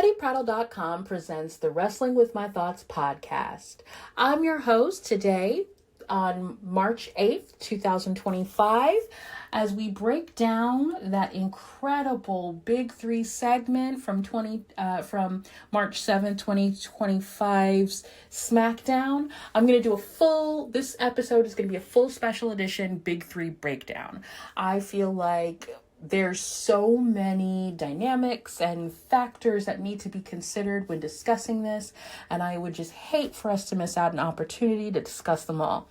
BettyPrattle.com presents the Wrestling with My Thoughts podcast. I'm your host today on March 8th, 2025, as we break down that incredible Big Three segment from March 7th, 2025's SmackDown. I'm going to do this episode is going to be a full special edition Big Three breakdown. I feel like there's so many dynamics and factors that need to be considered when discussing this, and I would just hate for us to miss out an opportunity to discuss them all.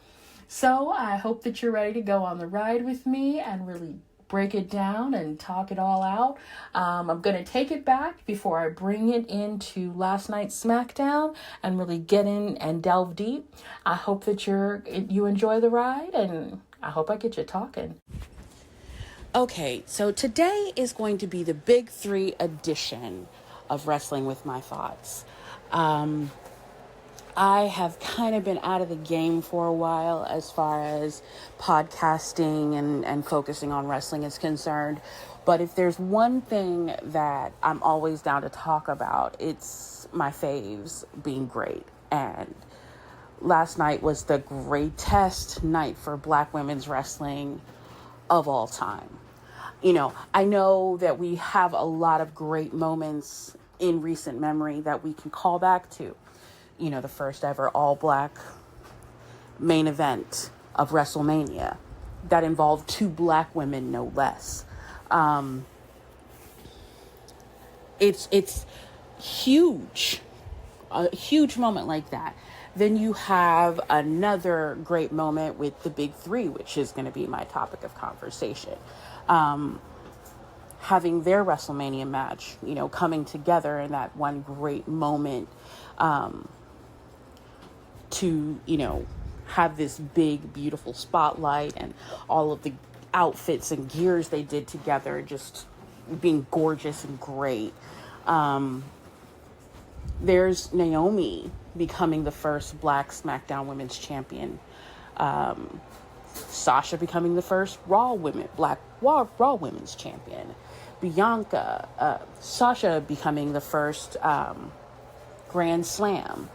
So I hope that you're ready to go on the ride with me and really break it down and talk it all out. I'm going to take it back before I bring it into last night's SmackDown and really get in and delve deep. I hope that you enjoy the ride, and I hope I get you talking. Okay, so today is going to be the Big Three edition of Wrestling with My Thoughts. I have kind of been out of the game for a while as far as podcasting and focusing on wrestling is concerned. But if there's one thing that I'm always down to talk about, it's my faves being great. And last night was the greatest night for Black women's wrestling of all time. You know, I know that we have a lot of great moments in recent memory that we can call back to. You know, the first ever all-Black main event of WrestleMania that involved two Black women, no less. It's huge, a huge moment like that. Then you have another great moment with the Big Three, which is going to be my topic of conversation. Having their WrestleMania match, you know, coming together in that one great moment, to, you know, have this big, beautiful spotlight and all of the outfits and gears they did together, just being gorgeous and great. There's Naomi becoming the first Black SmackDown Women's Champion. Sasha becoming the first Raw Women's Champion. Sasha becoming the first Grand Slam.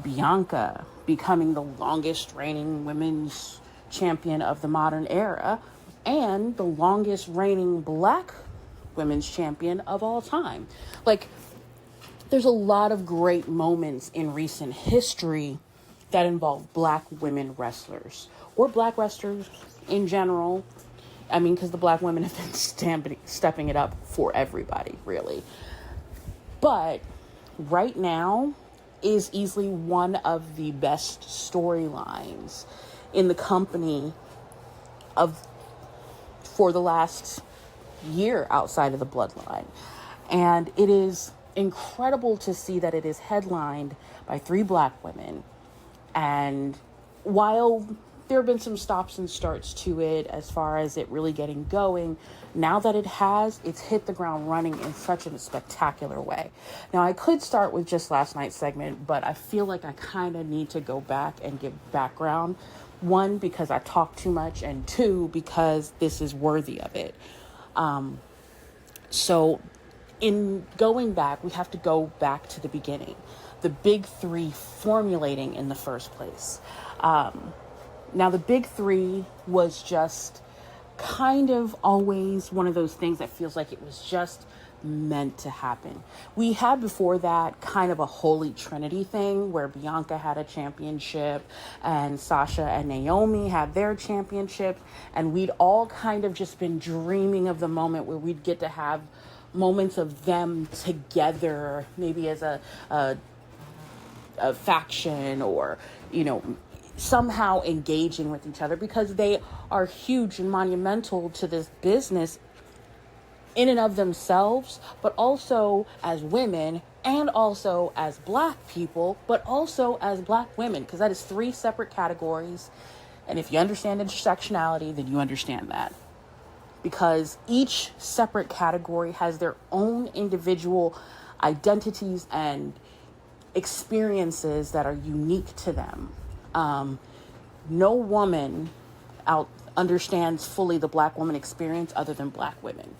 Bianca becoming the longest reigning women's champion of the modern era and the longest reigning Black women's champion of all time. Like, there's a lot of great moments in recent history that involve Black women wrestlers or Black wrestlers in general. I mean, because the Black women have been stepping it up for everybody, really. But right now is easily one of the best storylines in the company for the last year outside of the bloodline. And it is incredible to see that it is headlined by three Black women. And while there have been some stops and starts to it as far as it really getting going, now that it's hit the ground running in such a spectacular way. Now, I could start with just last night's segment, but I feel like I kind of need to go back and give background. One, because I talk too much, and two, because this is worthy of it. So in going back, we have to go back to the beginning. The Big Three formulating in the first place. Now, the Big Three was just kind of always one of those things that feels like it was just meant to happen. We had before that kind of a holy trinity thing where Bianca had a championship and Sasha and Naomi had their championship, and we'd all kind of just been dreaming of the moment where we'd get to have moments of them together, maybe as a faction, or, you know, somehow engaging with each other, because they are huge and monumental to this business in and of themselves, but also as women, and also as Black people, but also as Black women, because that is three separate categories. And if you understand intersectionality, then you understand that, because each separate category has their own individual identities and experiences that are unique to them. No woman understands fully the Black woman experience other than Black women.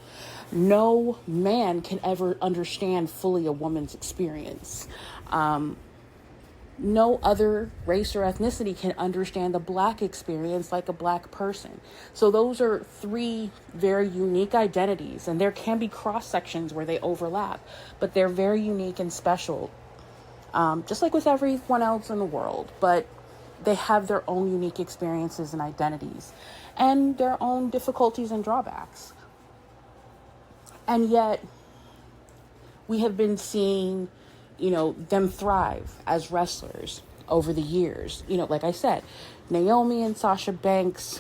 No man can ever understand fully a woman's experience. No other race or ethnicity can understand the Black experience like a Black person. So those are three very unique identities, and there can be cross sections where they overlap, but they're very unique and special, just like with everyone else in the world. But they have their own unique experiences and identities and their own difficulties and drawbacks. And yet we have been seeing, them thrive as wrestlers over the years. Like I said, Naomi and Sasha Banks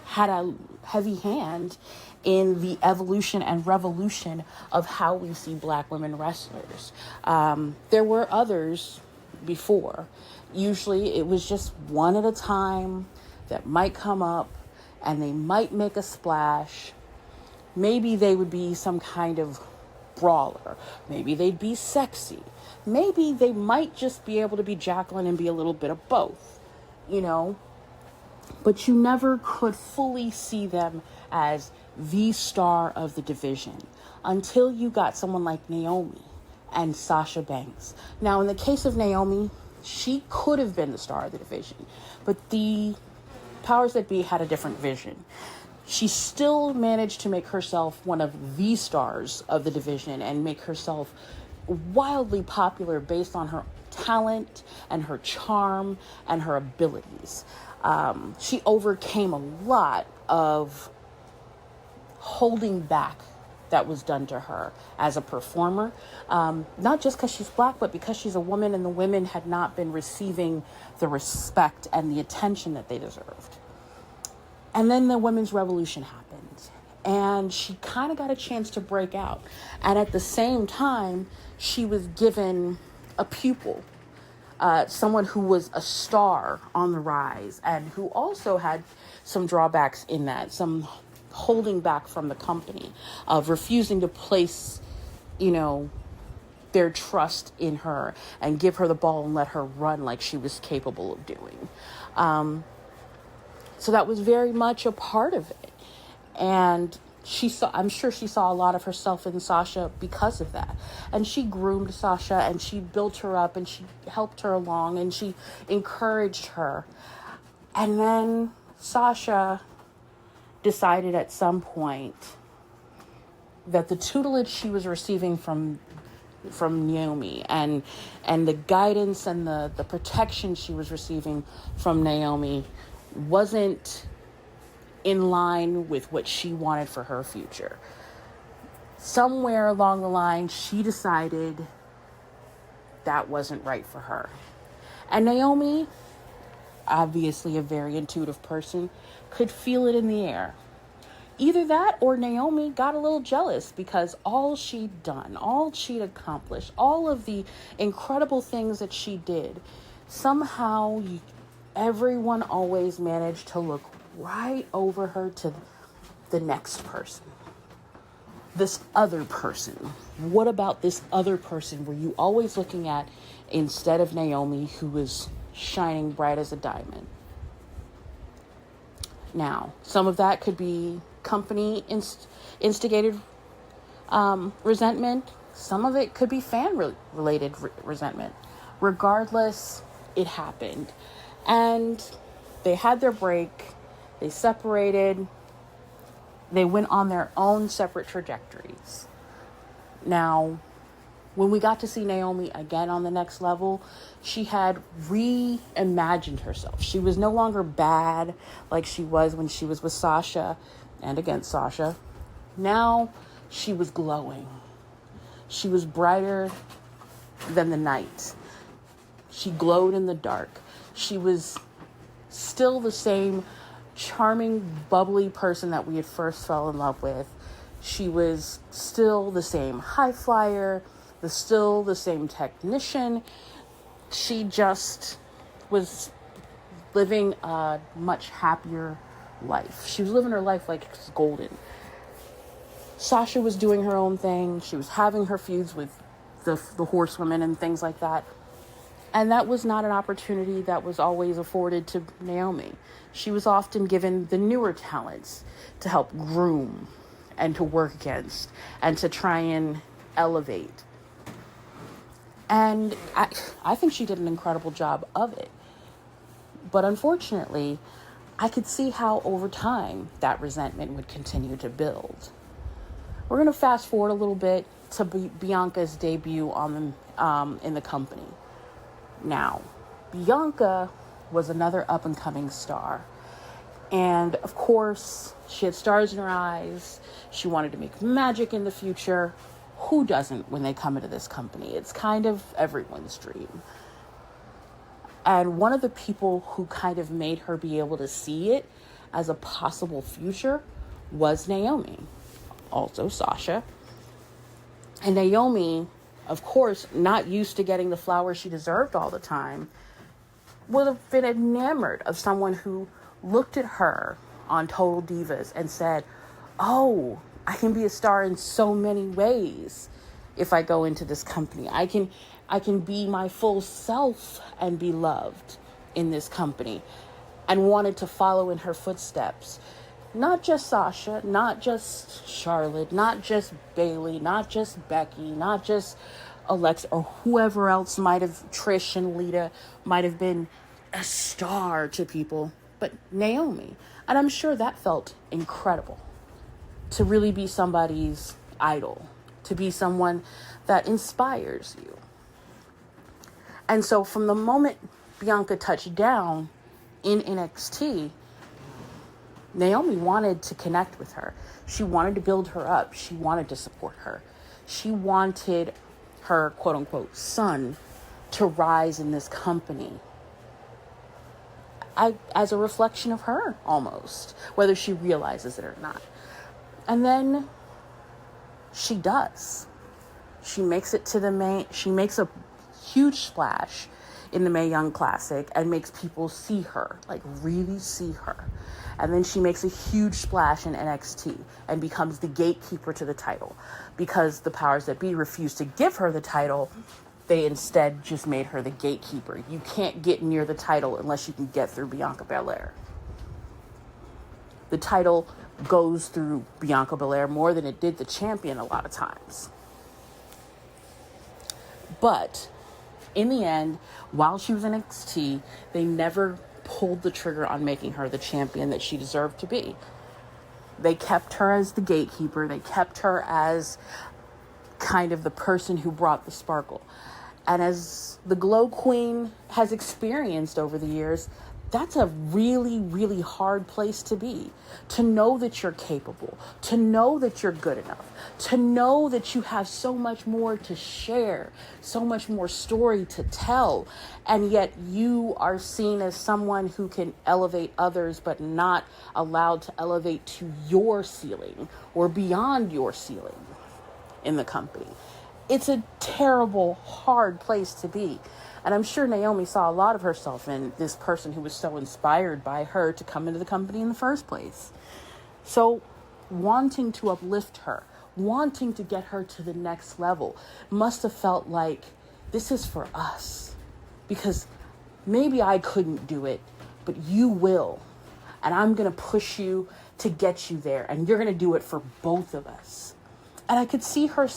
had a heavy hand in the evolution and revolution of how we see Black women wrestlers. There were others before. Usually it was just one at a time that might come up and they might make a splash. Maybe they would be some kind of brawler. Maybe they'd be sexy. Maybe they might just be able to be Jacqueline and be a little bit of both, But you never could fully see them as the star of the division until you got someone like Naomi and Sasha Banks. Now, in the case of Naomi, she could have been the star of the division, but the powers that be had a different vision. She still managed to make herself one of the stars of the division and make herself wildly popular based on her talent and her charm and her abilities. She overcame a lot of holding back that was done to her as a performer, not just because she's Black, but because she's a woman and the women had not been receiving the respect and the attention that they deserved. And then the women's revolution happened and she kind of got a chance to break out. And at the same time, she was given a pupil, someone who was a star on the rise and who also had some drawbacks in that, some holding back from the company, of refusing to place, their trust in her and give her the ball and let her run like she was capable of doing. So that was very much a part of it. And I'm sure she saw a lot of herself in Sasha because of that. And she groomed Sasha and she built her up and she helped her along and she encouraged her. And then Sasha decided at some point that the tutelage she was receiving from Naomi and the guidance and the protection she was receiving from Naomi wasn't in line with what she wanted for her future. Somewhere along the line, she decided that wasn't right for her. And Naomi, obviously a very intuitive person, could feel it in the air. Either that or Naomi got a little jealous because all she'd done, all she'd accomplished, all of the incredible things that she did, somehow everyone always managed to look right over her to the next person. This other person. What about this other person were you always looking at instead of Naomi, who was shining bright as a diamond? Now, some of that could be company instigated resentment. Some of it could be fan-related resentment. Regardless, it happened. And they had their break. They separated. They went on their own separate trajectories. Now, when we got to see Naomi again on the next level, she had reimagined herself. She was no longer bad like she was when she was with Sasha and against Sasha. Now she was glowing. She was brighter than the night. She glowed in the dark. She was still the same charming, bubbly person that we had first fell in love with. She was still the same high flyer, still the same technician. She just was living a much happier life. She was living her life like it's golden. Sasha was doing her own thing. She was having her feuds with the horsewomen and things like that. And that was not an opportunity that was always afforded to Naomi. She was often given the newer talents to help groom and to work against and to try and elevate. And I think she did an incredible job of it. But unfortunately, I could see how over time that resentment would continue to build. We're going to fast forward a little bit to Bianca's debut in the company. Now, Bianca was another up-and-coming star. And, of course, she had stars in her eyes. She wanted to make magic in the future. Who doesn't when they come into this company? It's kind of everyone's dream. And one of the people who kind of made her be able to see it as a possible future was Naomi, also Sasha. And Naomi, of course, not used to getting the flowers she deserved all the time, would have been enamored of someone who looked at her on Total Divas and said, oh, I can be a star in so many ways if I go into this company. I can be my full self and be loved in this company, and wanted to follow in her footsteps. Not just Sasha, not just Charlotte, not just Bailey, not just Becky, not just Alexa, or whoever else Trish and Lita might have been a star to people, but Naomi. And I'm sure that felt incredible, to really be somebody's idol, to be someone that inspires you. And so from the moment Bianca touched down in NXT, Naomi wanted to connect with her. She wanted to build her up. She wanted to support her. She wanted her quote unquote son to rise in this company. As a reflection of her, almost, whether she realizes it or not. And then she does. She makes it to the main. She makes a huge splash in the Mae Young Classic and makes people see her, like really see her. And then she makes a huge splash in NXT and becomes the gatekeeper to the title, because the powers that be refused to give her the title. They instead just made her the gatekeeper. You can't get near the title unless you can get through Bianca Belair. The title goes through Bianca Belair more than it did the champion a lot of times. But in the end, while she was in NXT, they never pulled the trigger on making her the champion that she deserved to be. They kept her as the gatekeeper. They kept her as kind of the person who brought the sparkle. And as the Glow Queen has experienced over the years, that's a really, really hard place to be. To know that you're capable, to know that you're good enough, to know that you have so much more to share, so much more story to tell, and yet you are seen as someone who can elevate others, but not allowed to elevate to your ceiling or beyond your ceiling in the company. It's a terrible, hard place to be. And I'm sure Naomi saw a lot of herself in this person who was so inspired by her to come into the company in the first place. So wanting to uplift her, wanting to get her to the next level, must have felt like, this is for us. Because maybe I couldn't do it, but you will. And I'm going to push you to get you there. And you're going to do it for both of us. And I could see her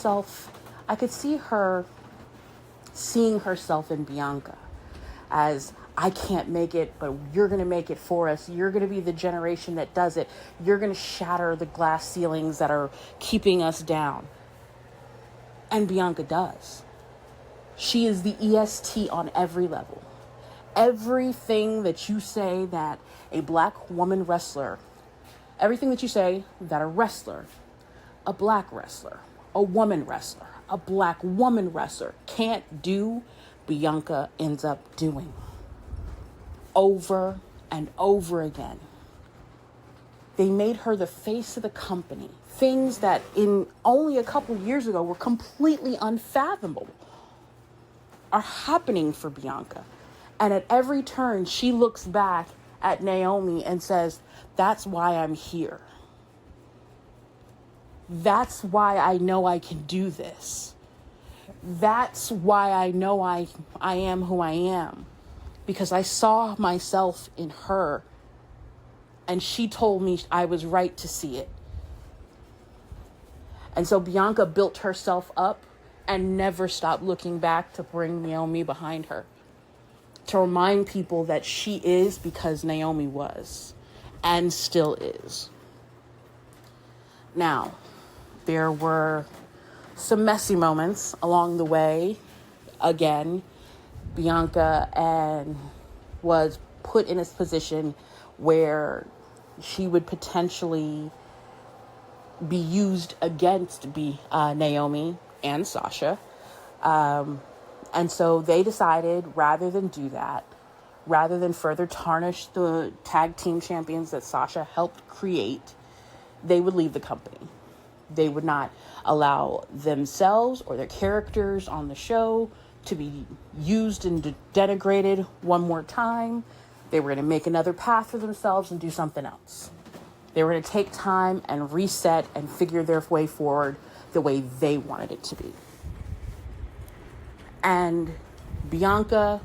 seeing herself in Bianca as, I can't make it, but you're going to make it for us. You're going to be the generation that does it. You're going to shatter the glass ceilings that are keeping us down. And Bianca does. She is the EST on every level. Everything that you say that a black woman wrestler, everything that you say that a wrestler, a black wrestler, a woman wrestler, a black woman wrestler can't do, Bianca ends up doing. Over and over again. They made her the face of the company. Things that in only a couple years ago were completely unfathomable are happening for Bianca. And at every turn, she looks back at Naomi and says, that's why I'm here. That's why I know I can do this. That's why I know I am who I am, because I saw myself in her, and she told me I was right to see it. And so Bianca built herself up and never stopped looking back to bring Naomi behind her, to remind people that she is because Naomi was and still is. Now, there were some messy moments along the way. Again, Bianca was put in a position where she would potentially be used against Naomi and Sasha. And so they decided, rather than do that, rather than further tarnish the tag team champions that Sasha helped create, they would leave the company. They would not allow themselves or their characters on the show to be used and denigrated one more time. They were going to make another path for themselves and do something else. They were going to take time and reset and figure their way forward the way they wanted it to be. And Bianca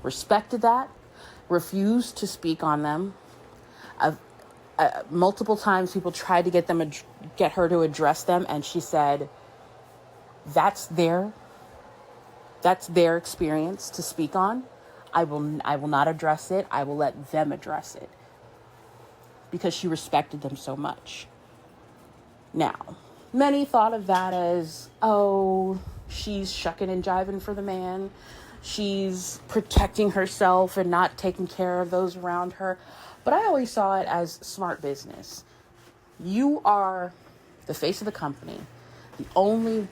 respected that, refused to speak on them. Multiple times people tried to get her to address them, and she said, that's their experience to speak on. I will not address it. I will let them address it, because she respected them so much. Now, many thought of that as, oh, she's shucking and jiving for the man. She's protecting herself and not taking care of those around her. But I always saw it as smart business. You are the face of the company, the only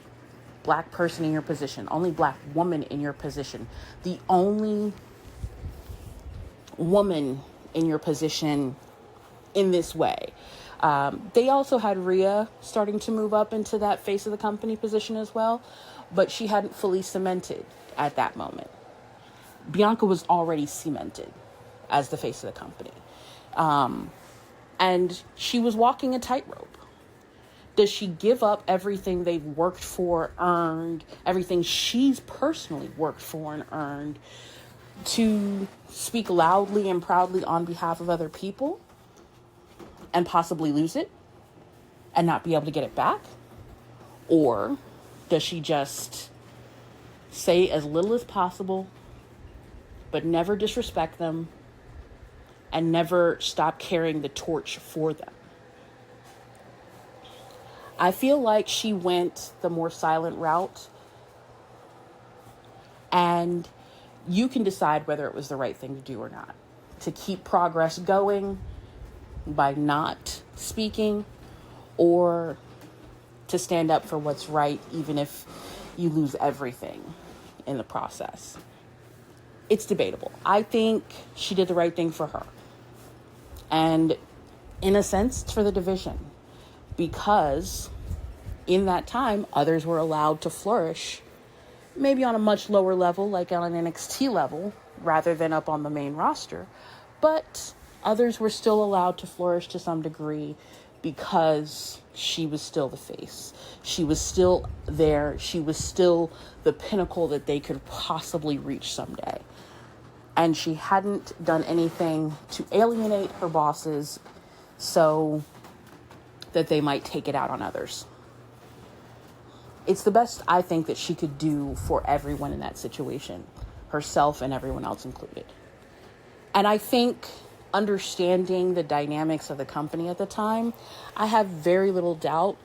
black person in your position, only black woman in your position, the only woman in your position in this way. They also had Rhea starting to move up into that face of the company position as well, but she hadn't fully cemented at that moment. Bianca was already cemented as the face of the company. And she was walking a tightrope. Does she give up everything they've worked for, earned, everything she's personally worked for and earned, to speak loudly and proudly on behalf of other people and possibly lose it and not be able to get it back? Or does she just say as little as possible, but never disrespect them and never stop carrying the torch for them? I feel like she went the more silent route, and you can decide whether it was the right thing to do or not. To keep progress going by not speaking, or to stand up for what's right, even if you lose everything in the process. It's debatable. I think she did the right thing for her. And in a sense, it's for the division. Because in that time, others were allowed to flourish, maybe on a much lower level, like on an NXT level, rather than up on the main roster. But others were still allowed to flourish to some degree because she was still the face. She was still there. She was still the pinnacle that they could possibly reach someday. And she hadn't done anything to alienate her bosses so that they might take it out on others. It's the best, I think, that she could do for everyone in that situation, herself and everyone else included. And I think, understanding the dynamics of the company at the time, I have very little doubt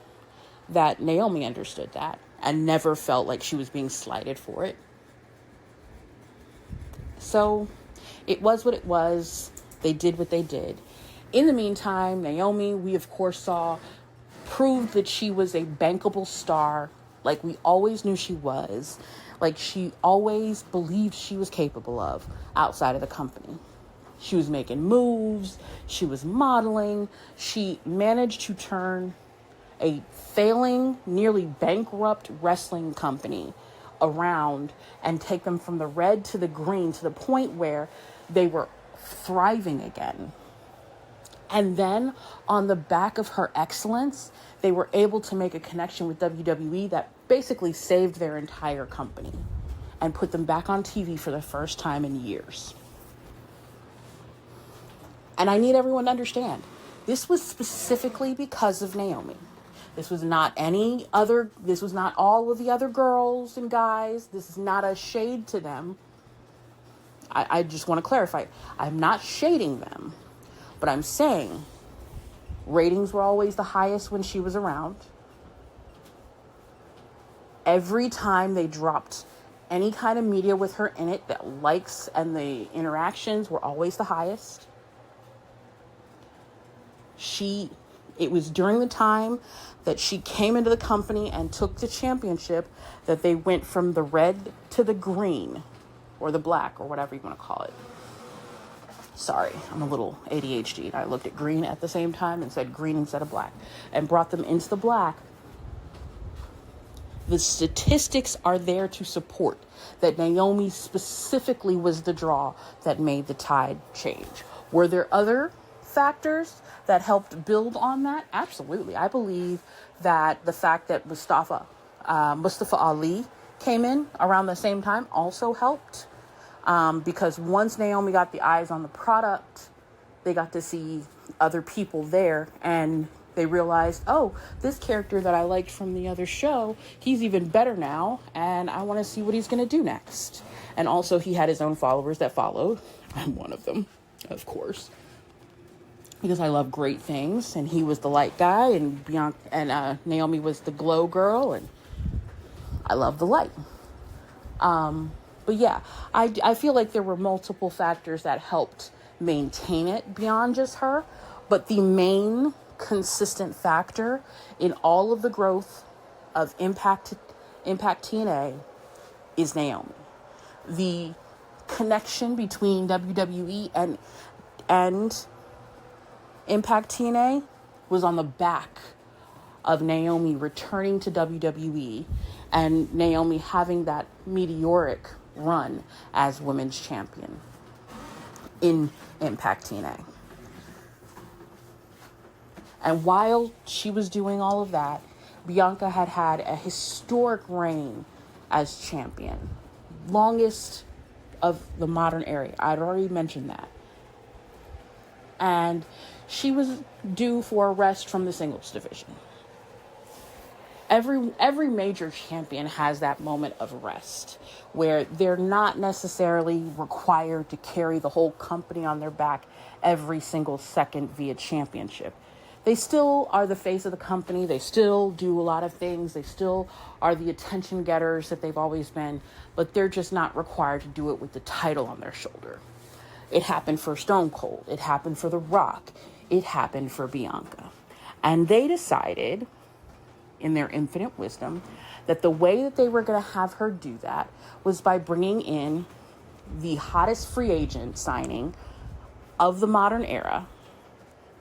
that Naomi understood that and never felt like she was being slighted for it. So it was what it was. They did what they did. In the meantime, Naomi, we of course saw, proved that she was a bankable star, like we always knew she was, like she always believed she was capable of outside of the company. She was making moves. She was modeling. She managed to turn a failing, nearly bankrupt wrestling company around and take them from the red to the green to the point where they were thriving again. And then on the back of her excellence, they were able to make a connection with WWE that basically saved their entire company and put them back on TV for the first time in years. And I need everyone to understand, this was specifically because of Naomi. This was not all of the other girls and guys. This is not a shade to them. I just want to clarify. I'm not shading them, but I'm saying ratings were always the highest when she was around. Every time they dropped any kind of media with her in it, the likes and the interactions were always the highest. It was during the time that she came into the company and took the championship that they went from the red to the green, or the black, or whatever you want to call it. Sorry, I'm a little ADHD. I looked at green at the same time and said green instead of black, and brought them into the black. The statistics are there to support that Naomi specifically was the draw that made the tide change. Were there other factors that helped build on that? Absolutely. I believe that the fact that Mustafa Ali came in around the same time also helped, because once Naomi got the eyes on the product, they got to see other people there, and they realized, oh, this character that I liked from the other show, he's even better now, and I want to see what he's going to do next. And also, he had his own followers that followed. I'm one of them, of course, because I love great things, and he was the light guy, and Bianca and Naomi was the glow girl, and I love the light. But yeah, I feel like there were multiple factors that helped maintain it beyond just her, but the main consistent factor in all of the growth of Impact TNA is Naomi. The connection between WWE and Impact TNA was on the back of Naomi returning to WWE and Naomi having that meteoric run as women's champion in Impact TNA. And while she was doing all of that, Bianca had a historic reign as champion. Longest of the modern era. I'd already mentioned that. And she was due for a rest from the singles division. Every major champion has that moment of rest where they're not necessarily required to carry the whole company on their back every single second via championship. They still are the face of the company. They still do a lot of things. They still are the attention getters that they've always been, but they're just not required to do it with the title on their shoulder. It happened for Stone Cold. It happened for The Rock. It happened for Bianca. And they decided, in their infinite wisdom, that the way that they were going to have her do that was by bringing in the hottest free agent signing of the modern era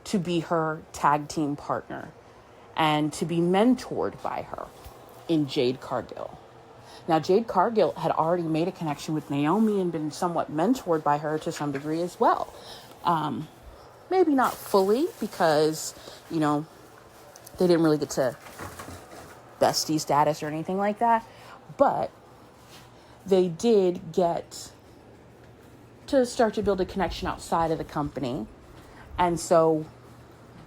to be her tag team partner and to be mentored by her in Jade Cargill. Now, Jade Cargill had already made a connection with Naomi and been somewhat mentored by her to some degree as well. Maybe not fully because, they didn't really get to bestie status or anything like that, but they did get to start to build a connection outside of the company. And so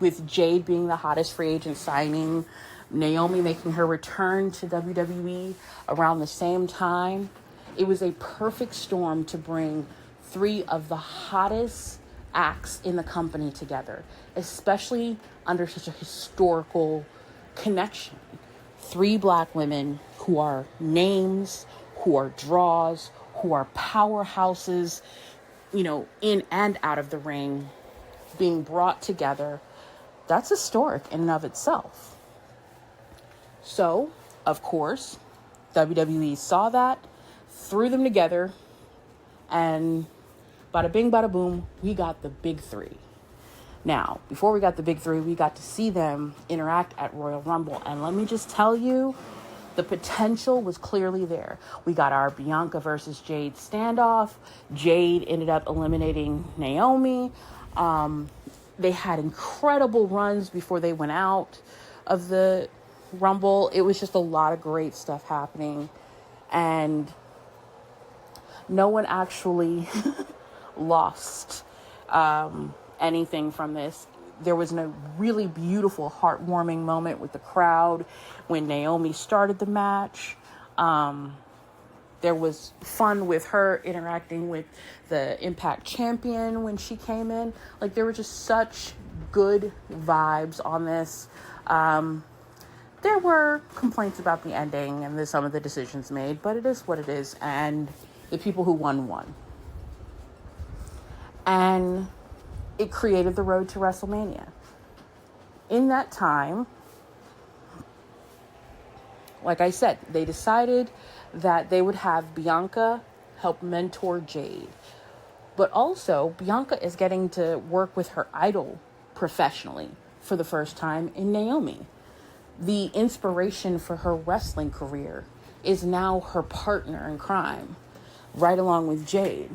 with Jade being the hottest free agent signing, Naomi making her return to WWE around the same time, it was a perfect storm to bring three of the hottest acts in the company together, especially under such a historical connection. Three black women who are names, who are draws, who are powerhouses, in and out of the ring, being brought together. That's historic in and of itself. So, of course, WWE saw that, threw them together, and bada bing, bada boom, we got the big three. Now, before we got the big three, we got to see them interact at Royal Rumble. And let me just tell you, the potential was clearly there. We got our Bianca versus Jade standoff. Jade ended up eliminating Naomi. They had incredible runs before they went out of the Rumble. It was just a lot of great stuff happening. And no one actually lost anything from this. There was a really beautiful, heartwarming moment with the crowd when Naomi started the match. There was fun with her interacting with the Impact Champion when she came in. Like, there were just such good vibes on this. There were complaints about the ending and some of the decisions made, but it is what it is. And the people who won. And it created the road to WrestleMania. In that time, like I said, they decided that they would have Bianca help mentor Jade. But also, Bianca is getting to work with her idol professionally for the first time in Naomi. The inspiration for her wrestling career is now her partner in crime, right along with Jade.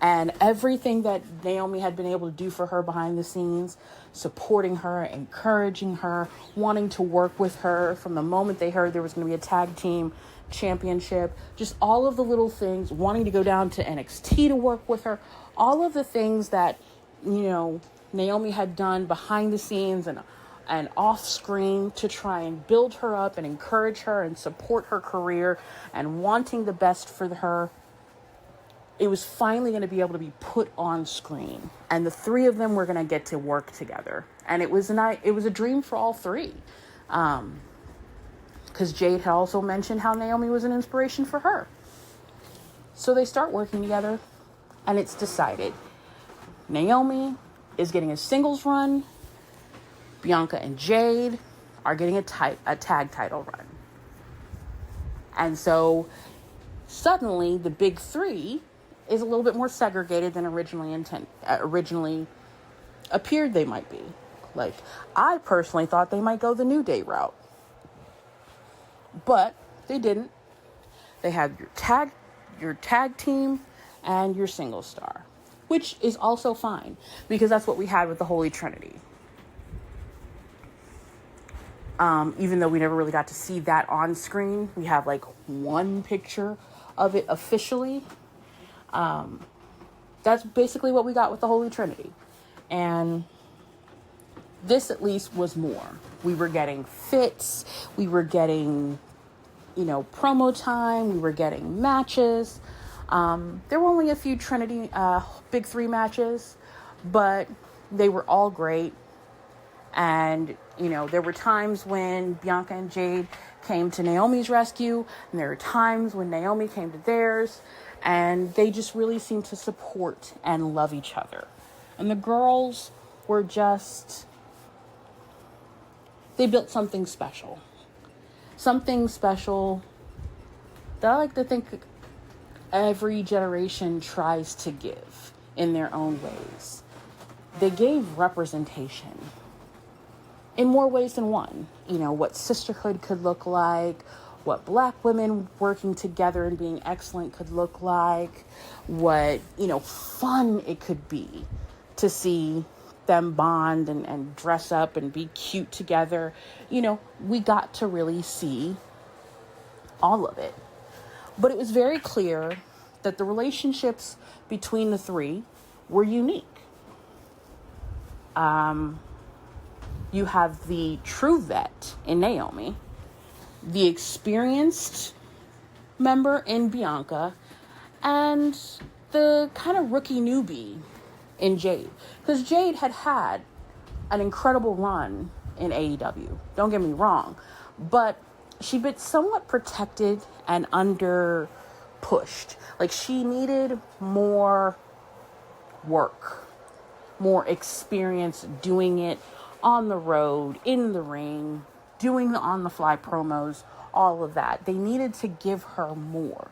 And everything that Naomi had been able to do for her behind the scenes, supporting her, encouraging her, wanting to work with her from the moment they heard there was going to be a tag team championship, just all of the little things, wanting to go down to NXT to work with her, all of the things that, Naomi had done behind the scenes and off screen to try and build her up and encourage her and support her career and wanting the best for her. It was finally going to be able to be put on screen, and the three of them were going to get to work together. And it was a dream for all three. Because Jade had also mentioned how Naomi was an inspiration for her. So they start working together, and it's decided Naomi is getting a singles run. Bianca and Jade are getting a tag title run. And so suddenly the big three is a little bit more segregated than originally appeared they might be. Like, I personally thought they might go the New Day route. But they didn't. They had your tag team and your single star, which is also fine because that's what we had with the Holy Trinity. Even though we never really got to see that on screen, we have like one picture of it officially. That's basically what we got with the Holy Trinity. And this at least was more. We were getting fits. We were getting, promo time. We were getting matches. There were only a few Trinity, big three matches, but they were all great. And, there were times when Bianca and Jade came to Naomi's rescue, and there were times when Naomi came to theirs, and they just really seemed to support and love each other. And the girls were they built something special. Something special that I like to think every generation tries to give in their own ways. They gave representation in more ways than one. What sisterhood could look like, what Black women working together and being excellent could look like, what, fun it could be to see them bond and dress up and be cute together. We got to really see all of it. But it was very clear that the relationships between the three were unique. You have the true vet in Naomi, the experienced member in Bianca, and the kind of rookie newbie in Jade. Because Jade had an incredible run in AEW. Don't get me wrong. But she'd been somewhat protected and under pushed. Like, she needed more work, more experience doing it on the road, in the ring, doing the on-the-fly promos, all of that. They needed to give her more.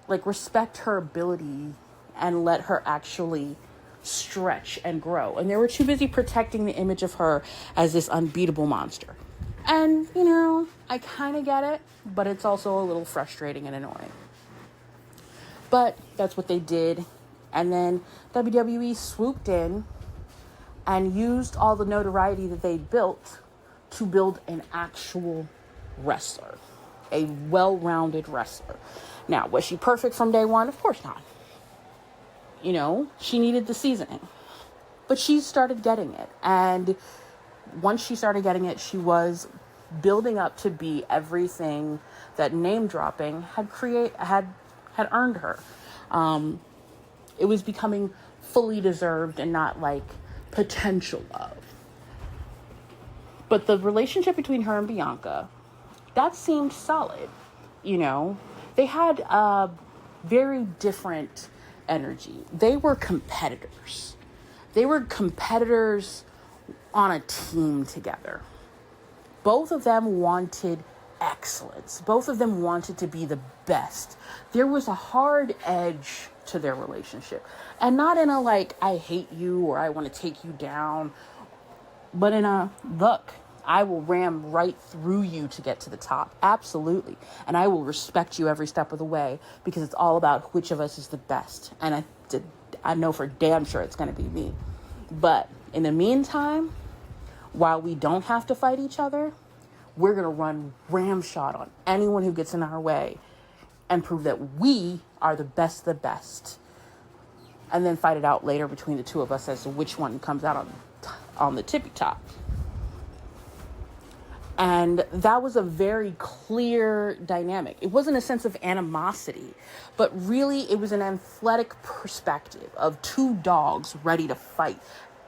Like, respect her ability and let her actually stretch and grow. And they were too busy protecting the image of her as this unbeatable monster. And, I kind of get it, but it's also a little frustrating and annoying. But that's what they did. And then WWE swooped in and used all the notoriety that they built to build an actual wrestler, a well-rounded wrestler. Now, was she perfect from day one? Of course not. You know, she needed the seasoning, but she started getting it. And once she started getting it, she was building up to be everything that name dropping had earned her. It was becoming fully deserved and not like potential love. But the relationship between her and Bianca, that seemed solid. You know, they had a very different energy. They were competitors. They were competitors on a team together. Both of them wanted excellence. Both of them wanted to be the best. There was a hard edge to their relationship. And not in a like, I hate you or I want to take you down, but in a, look, I will ram right through you to get to the top. Absolutely. And I will respect you every step of the way because it's all about which of us is the best. And I know for damn sure it's going to be me. But in the meantime, while we don't have to fight each other, we're going to run ramshot on anyone who gets in our way and prove that we are the best of the best. And then fight it out later between the two of us as to which one comes out on the tippy top. And that was a very clear dynamic. It wasn't a sense of animosity, but really it was an athletic perspective of two dogs ready to fight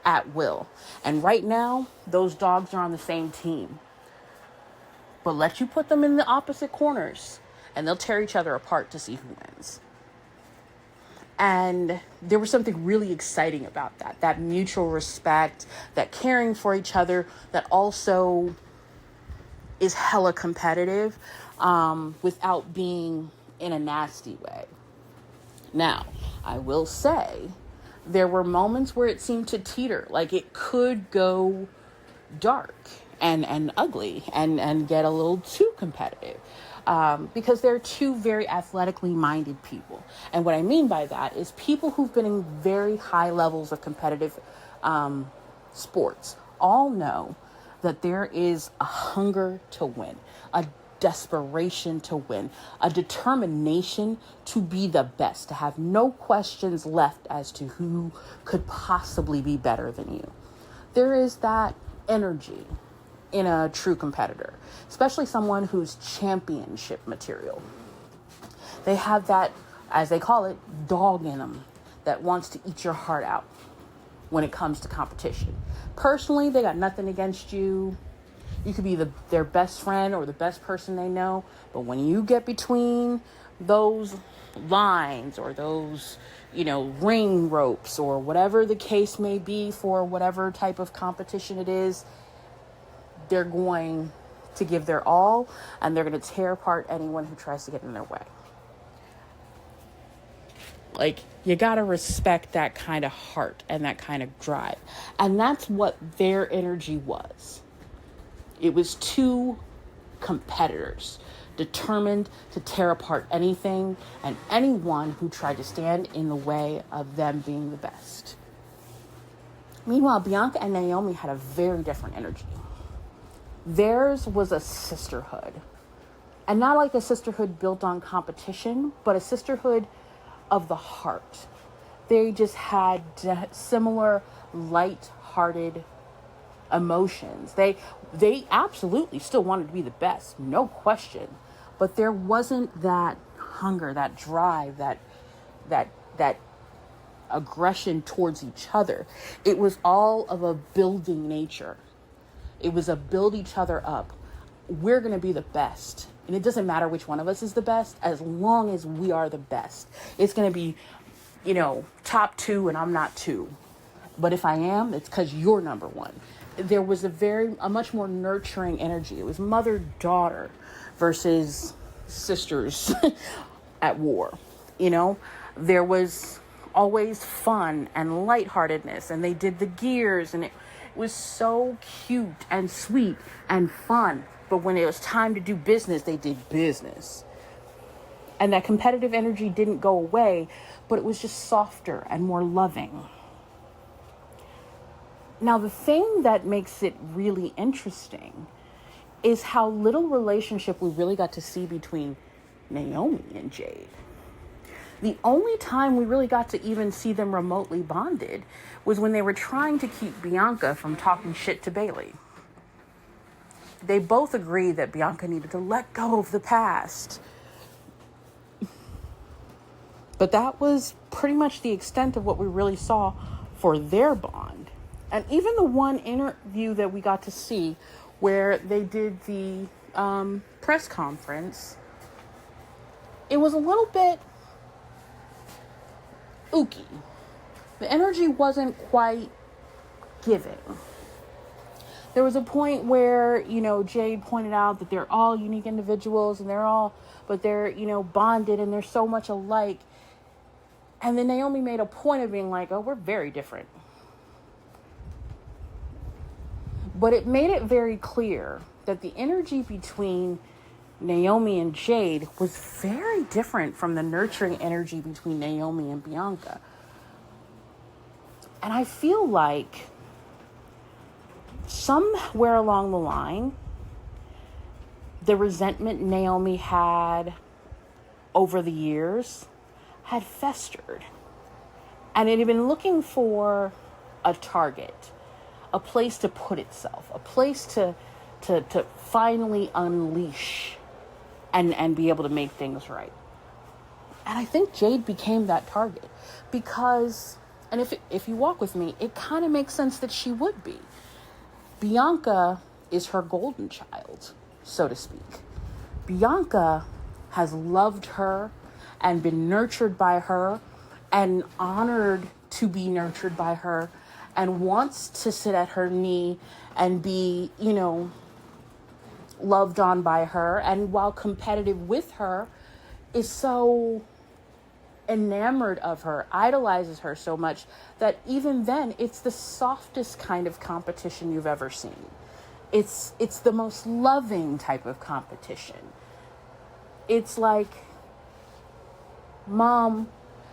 at will. And right now, those dogs are on the same team. But let you put them in the opposite corners, and they'll tear each other apart to see who wins. And there was something really exciting about that mutual respect, that caring for each other, that also is hella competitive, without being in a nasty way. Now, I will say there were moments where it seemed to teeter, like it could go dark and ugly and get a little too competitive. Because they're two very athletically minded people. And what I mean by that is people who've been in very high levels of competitive sports all know that there is a hunger to win, a desperation to win, a determination to be the best, to have no questions left as to who could possibly be better than you. There is that energy in a true competitor, especially someone who's championship material. They have that, as they call it, dog in them that wants to eat your heart out when it comes to competition. Personally, they got nothing against you. You could be their best friend or the best person they know, but when you get between those lines or those, ring ropes or whatever the case may be for whatever type of competition it is, they're going to give their all, and they're going to tear apart anyone who tries to get in their way. Like, you got to respect that kind of heart and that kind of drive. And that's what their energy was. It was two competitors determined to tear apart anything and anyone who tried to stand in the way of them being the best. Meanwhile, Bianca and Naomi had a very different energy. Theirs was a sisterhood. And not like a sisterhood built on competition, but a sisterhood of the heart. They just had similar light-hearted emotions. They absolutely still wanted to be the best, no question. But there wasn't that hunger, that drive, that aggression towards each other. It was all of a building nature. It was a build each other up. We're going to be the best. And it doesn't matter which one of us is the best, as long as we are the best. It's going to be, top two and I'm not two. But if I am, it's because you're number one. There was a much more nurturing energy. It was mother-daughter versus sisters at war. There was always fun and lightheartedness, and they did the gears, and it was so cute and sweet and fun. But when it was time to do business, they did business. And that competitive energy didn't go away, but it was just softer and more loving. Now, the thing that makes it really interesting is how little relationship we really got to see between Naomi and Jade. The only time we really got to even see them remotely bonded was when they were trying to keep Bianca from talking shit to Bayley. They both agreed that Bianca needed to let go of the past. But that was pretty much the extent of what we really saw for their bond. And even the one interview that we got to see where they did the press conference, it was a little bit ooky. The energy wasn't quite giving. There was a point where, Jade pointed out that they're all unique individuals and they're bonded and they're so much alike. And then Naomi made a point of being like, oh, we're very different. But it made it very clear that the energy between Naomi and Jade was very different from the nurturing energy between Naomi and Bianca. And I feel like somewhere along the line, the resentment Naomi had over the years had festered. And it had been looking for a target, a place to put itself, a place to finally unleash and be able to make things right. And I think Jade became that target because, and if you walk with me, it kind of makes sense that she would be. Bianca is her golden child, so to speak. Bianca has loved her and been nurtured by her and honored to be nurtured by her and wants to sit at her knee and be, loved on by her. And while competitive with her, is so enamored of her, idolizes her so much that even then it's the softest kind of competition you've ever seen. It's the most loving type of competition. It's like mom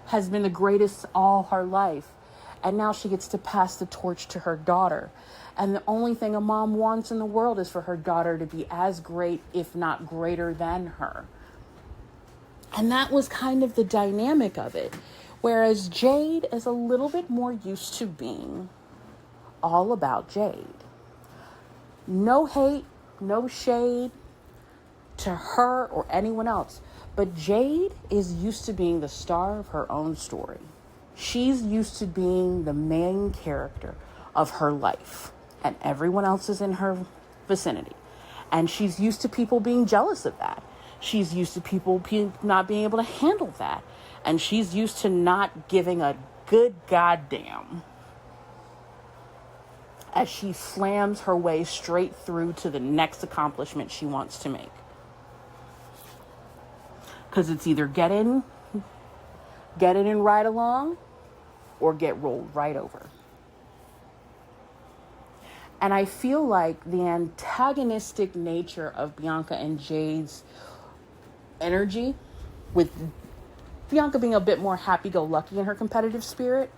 has been the greatest all her life, and now she gets to pass the torch to her daughter. And the only thing a mom wants in the world is for her daughter to be as great, if not greater than her. And that was kind of the dynamic of it. Whereas Jade is a little bit more used to being all about Jade. No hate, no shade to her or anyone else. But Jade is used to being the star of her own story. She's used to being the main character of her life. And everyone else is in her vicinity. And she's used to people being jealous of that. She's used to people not being able to handle that. And she's used to not giving a good goddamn as she slams her way straight through to the next accomplishment she wants to make. Because it's either get in and ride along or get rolled right over. And I feel like the antagonistic nature of Bianca and Jade's energy, with Bianca being a bit more happy-go-lucky in her competitive spirit,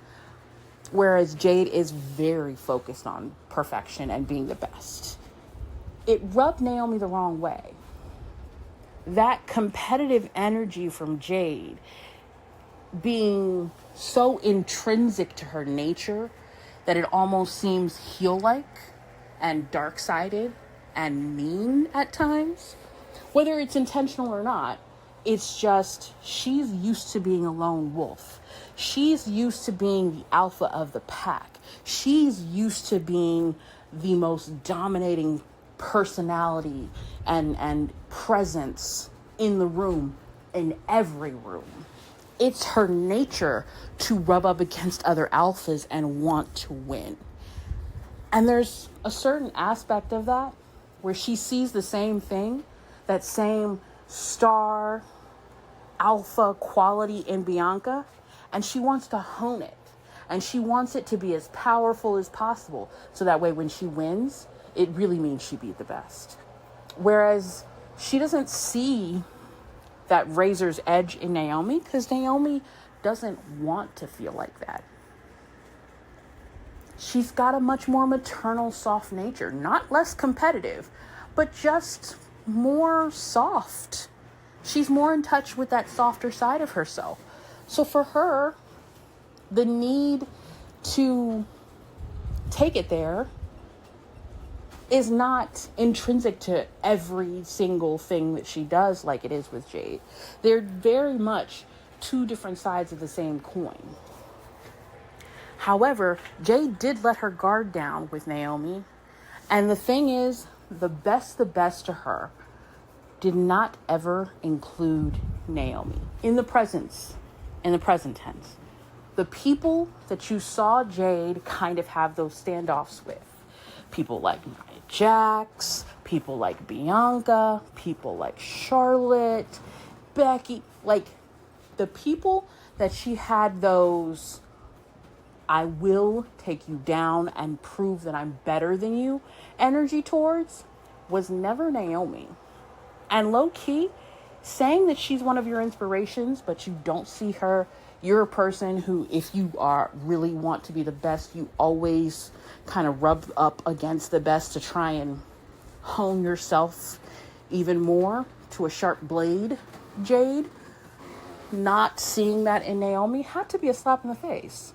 whereas Jade is very focused on perfection and being the best. It rubbed Naomi the wrong way. That competitive energy from Jade being so intrinsic to her nature that it almost seems heel-like and dark-sided and mean at times. Whether it's intentional or not, it's just she's used to being a lone wolf. She's used to being the alpha of the pack. She's used to being the most dominating personality and presence in the room, in every room. It's her nature to rub up against other alphas and want to win. And there's a certain aspect of that where she sees the same thing, that same star alpha quality in Bianca, and she wants to hone it. And she wants it to be as powerful as possible. So that way when she wins, it really means she beat the best. Whereas she doesn't see that razor's edge in Naomi, because Naomi doesn't want to feel like that. She's got a much more maternal, soft nature. Not less competitive, but just more soft. She's more in touch with that softer side of herself. So for her, the need to take it there is not intrinsic to every single thing that she does like it is with Jade. They're very much two different sides of the same coin. However, Jade did let her guard down with Naomi. And the thing is, the best to her did not ever include Naomi. In the present tense. The people that you saw Jade kind of have those standoffs with. People like Nia Jax, people like Bianca, people like Charlotte, Becky, like the people that she had those I will take you down and prove that I'm better than you energy towards was never Naomi. And low key, saying that she's one of your inspirations, but you don't see her, you're a person who, if you really want to be the best, you always kind of rub up against the best to try and hone yourself even more to a sharp blade, Jade. Not seeing that in Naomi had to be a slap in the face.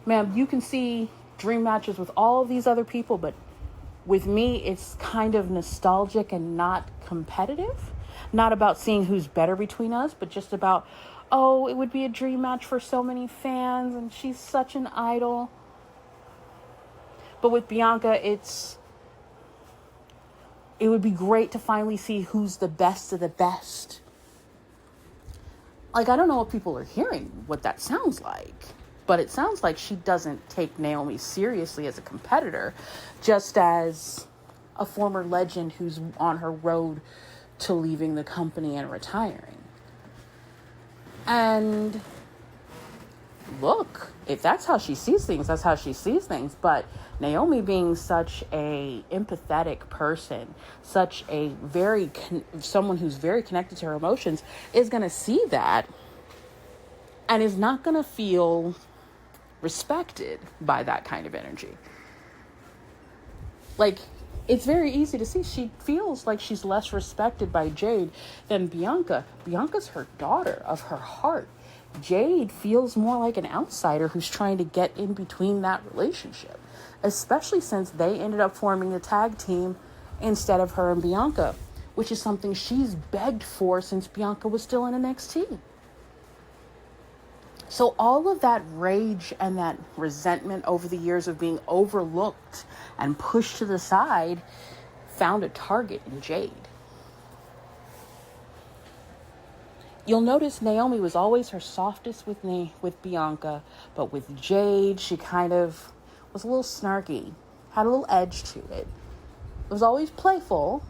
Ma'am, you can see dream matches with all of these other people, but with me, it's kind of nostalgic and not competitive. Not about seeing who's better between us, but just about, oh, it would be a dream match for so many fans, and she's such an idol. But with Bianca, it would be great to finally see who's the best of the best. Like, I don't know if people are hearing what that sounds like, but it sounds like she doesn't take Naomi seriously as a competitor, just as a former legend who's on her road to leaving the company and retiring. And look, if that's how she sees things, that's how she sees things. But Naomi, being such a empathetic person, such a someone who's very connected to her emotions, is going to see that and is not going to feel respected by that kind of energy. Like, it's very easy to see she feels like she's less respected by Jade than Bianca. Bianca's her daughter of her heart. Jade feels more like an outsider who's trying to get in between that relationship, especially since they ended up forming a tag team instead of her and Bianca, which is something she's begged for since Bianca was still in NXT. So all of that rage and that resentment over the years of being overlooked and pushed to the side found a target in Jade. You'll notice Naomi was always her softest with Bianca, but with Jade, she kind of was a little snarky, had a little edge to it. It was always playful.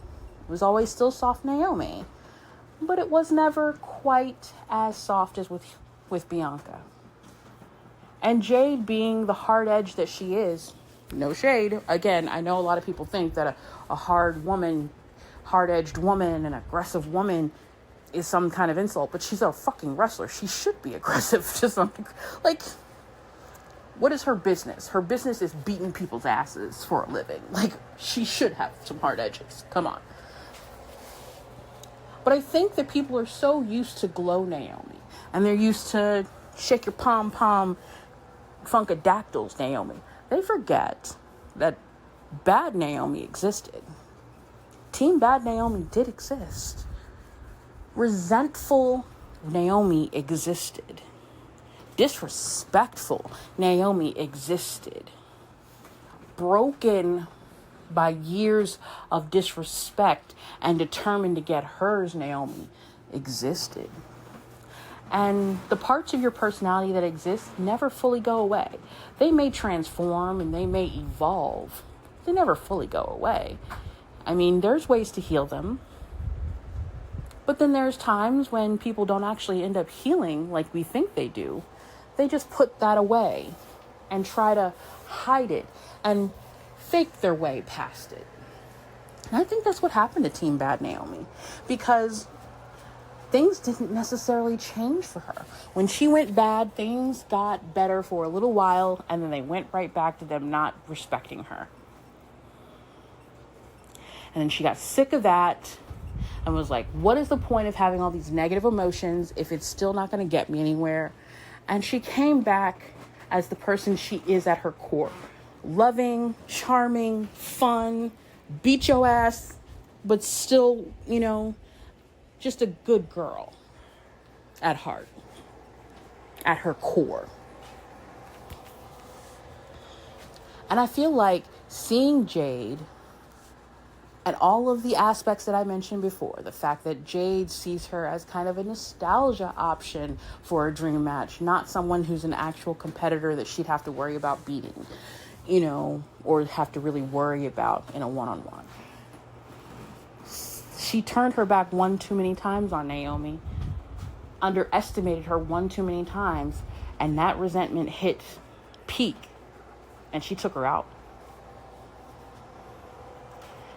It was always still soft Naomi, but it was never quite as soft as with Bianca. And Jade, being the hard edge that she is, no shade. Again, I know a lot of people think that a hard-edged woman, an aggressive woman is some kind of insult, but she's a fucking wrestler. She should be aggressive to something. Like, what is her business? Her business is beating people's asses for a living. Like, she should have some hard edges. Come on. But I think that people are so used to glow Naomi, and they're used to shake your pom-pom funkadactyls Naomi. They forget that bad Naomi existed. Team Bad Naomi did exist. Resentful Naomi existed. Disrespectful Naomi existed. Broken by years of disrespect and determined to get hers Naomi existed. And the parts of your personality that exist never fully go away. They may transform and they may evolve. They never fully go away. I mean, there's ways to heal them. But then there's times when people don't actually end up healing like we think they do. They just put that away and try to hide it and fake their way past it. And I think that's what happened to Team Bad Naomi. Because things didn't necessarily change for her. When she went bad, things got better for a little while, and then they went right back to them not respecting her. And then she got sick of that and was like, what is the point of having all these negative emotions if it's still not going to get me anywhere? And she came back as the person she is at her core. Loving, charming, fun, beat your ass, but still, just a good girl at heart, at her core. And I feel like seeing Jade and all of the aspects that I mentioned before, the fact that Jade sees her as kind of a nostalgia option for a dream match, not someone who's an actual competitor that she'd have to worry about beating, or have to really worry about in a one-on-one. She turned her back one too many times on Naomi, underestimated her one too many times, and that resentment hit peak, and she took her out.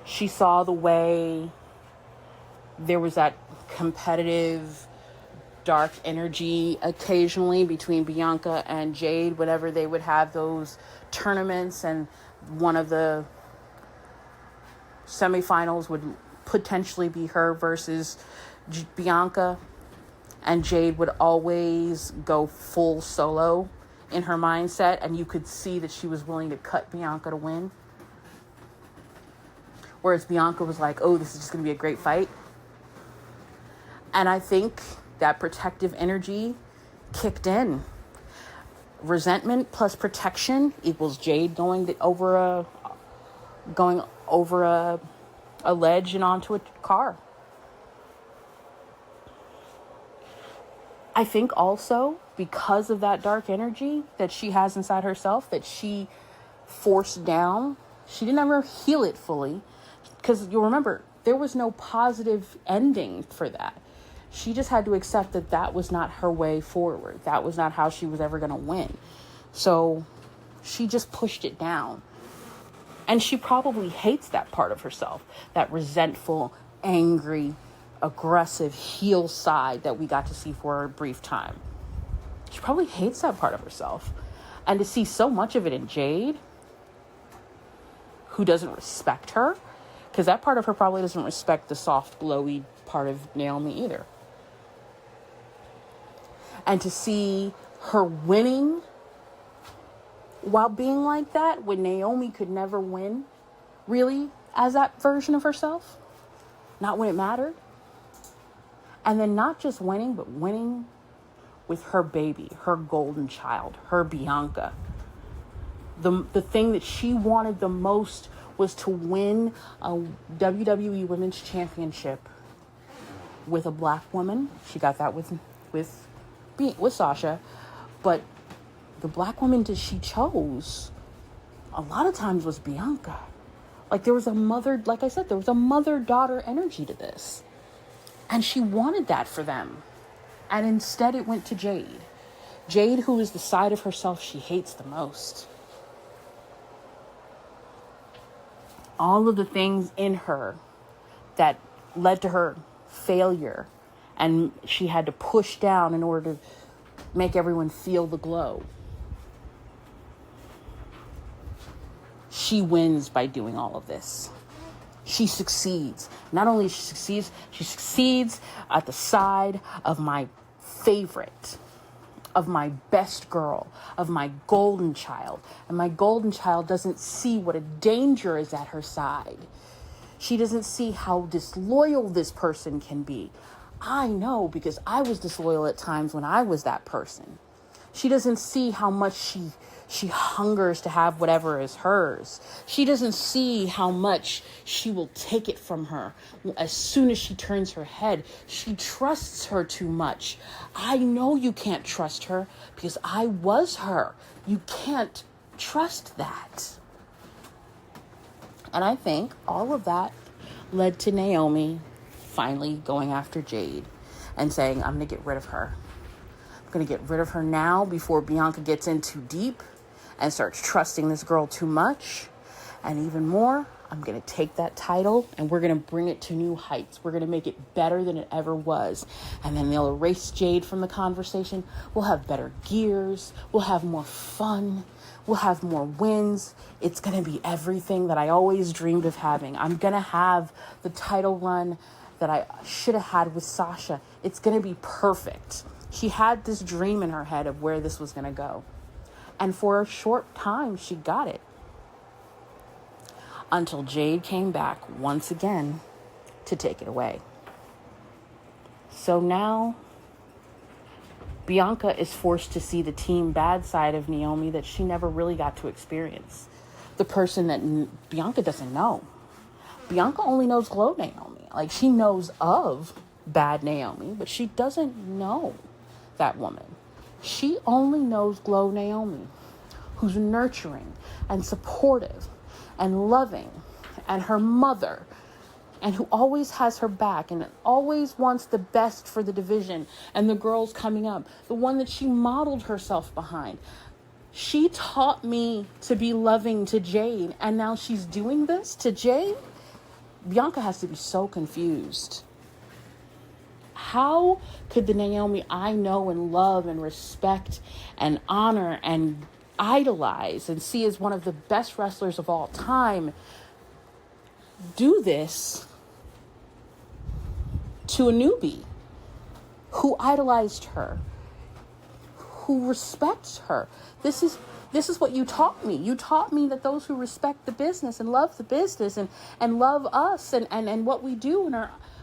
She saw the way there was that competitive, dark energy occasionally between Bianca and Jade whenever they would have those tournaments, and one of the semifinals would potentially be her versus Bianca, and Jade would always go full solo in her mindset, and you could see that she was willing to cut Bianca to win. Whereas Bianca was like, oh, this is just going to be a great fight. And I think that protective energy kicked in. Resentment plus protection equals Jade going over a ledge and onto a car. I think also because of that dark energy that she has inside herself that she forced down, she didn't ever heal it fully. Because you'll remember, there was no positive ending for that. She just had to accept that that was not her way forward. That was not how she was ever going to win. So she just pushed it down. And she probably hates that part of herself. That resentful, angry, aggressive heel side that we got to see for a brief time. She probably hates that part of herself. And to see so much of it in Jade, who doesn't respect her, because that part of her probably doesn't respect the soft, glowy part of Naomi either. And to see her winning while being like that, when Naomi could never win, really, as that version of herself, not when it mattered. And then not just winning, but winning with her baby, her golden child, her Bianca. The thing that she wanted the most was to win a WWE Women's Championship with a black woman. She got that with Sasha, but the black woman that she chose a lot of times was Bianca. Like there was a mother-daughter energy to this, and she wanted that for them, and instead it went to Jade, who is the side of herself she hates the most. All of the things in her that led to her failure and she had to push down in order to make everyone feel the glow. She wins by doing all of this. She succeeds. Not only she succeeds at the side of my favorite, of my best girl, of my golden child. And my golden child doesn't see what a danger is at her side. She doesn't see how disloyal this person can be. I know, because I was disloyal at times when I was that person. She doesn't see how much she hungers to have whatever is hers. She doesn't see how much she will take it from her as soon as she turns her head. She trusts her too much. I know you can't trust her because I was her. You can't trust that. And I think all of that led to Naomi finally going after Jade and saying, I'm going to get rid of her. I'm going to get rid of her now before Bianca gets in too deep and starts trusting this girl too much. And even more, I'm going to take that title and we're going to bring it to new heights. We're going to make it better than it ever was. And then they'll erase Jade from the conversation. We'll have better gears. We'll have more fun. We'll have more wins. It's going to be everything that I always dreamed of having. I'm going to have the title run that I should have had with Sasha. It's going to be perfect. She had this dream in her head of where this was going to go. And for a short time, she got it. Until Jade came back once again to take it away. So now Bianca is forced to see the team bad side of Naomi that she never really got to experience. The person that Bianca doesn't know. Bianca only knows Glow Naomi. Like, she knows of bad Naomi, but she doesn't know that woman. She only knows Glow Naomi, who's nurturing and supportive and loving, and her mother, and who always has her back and always wants the best for the division and the girls coming up, the one that she modeled herself behind. She taught me to be loving to Jade, and now she's doing this to Jade. Bianca has to be so confused. How could the Naomi I know and love and respect and honor and idolize and see as one of the best wrestlers of all time do this to a newbie who idolized her, who respects her? This is what you taught me. You taught me that those who respect the business and love the business and love us and what we do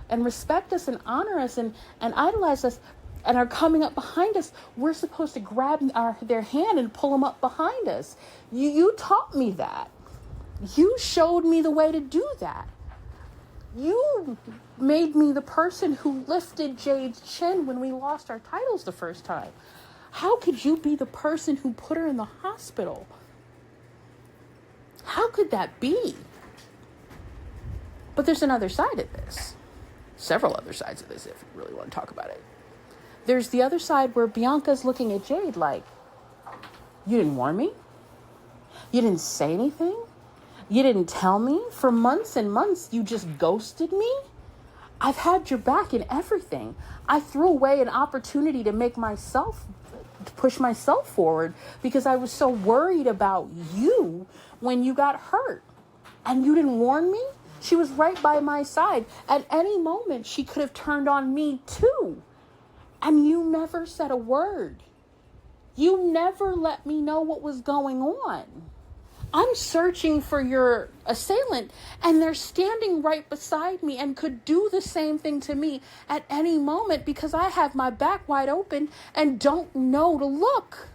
and respect us and honor us and idolize us and are coming up behind us, we're supposed to grab their hand and pull them up behind us. You taught me that. You showed me the way to do that. You made me the person who lifted Jade's chin when we lost our titles the first time. How could you be the person who put her in the hospital? How could that be? But there's another side of this. Several other sides of this, if you really want to talk about it. There's the other side where Bianca's looking at Jade like, you didn't warn me? You didn't say anything? You didn't tell me? For months and months, you just ghosted me? I've had your back in everything. I threw away an opportunity to push myself forward because I was so worried about you when you got hurt. And you didn't warn me? She was right by my side. At any moment, she could have turned on me too. And you never said a word. You never let me know what was going on. I'm searching for your assailant, and they're standing right beside me and could do the same thing to me at any moment because I have my back wide open and don't know to look.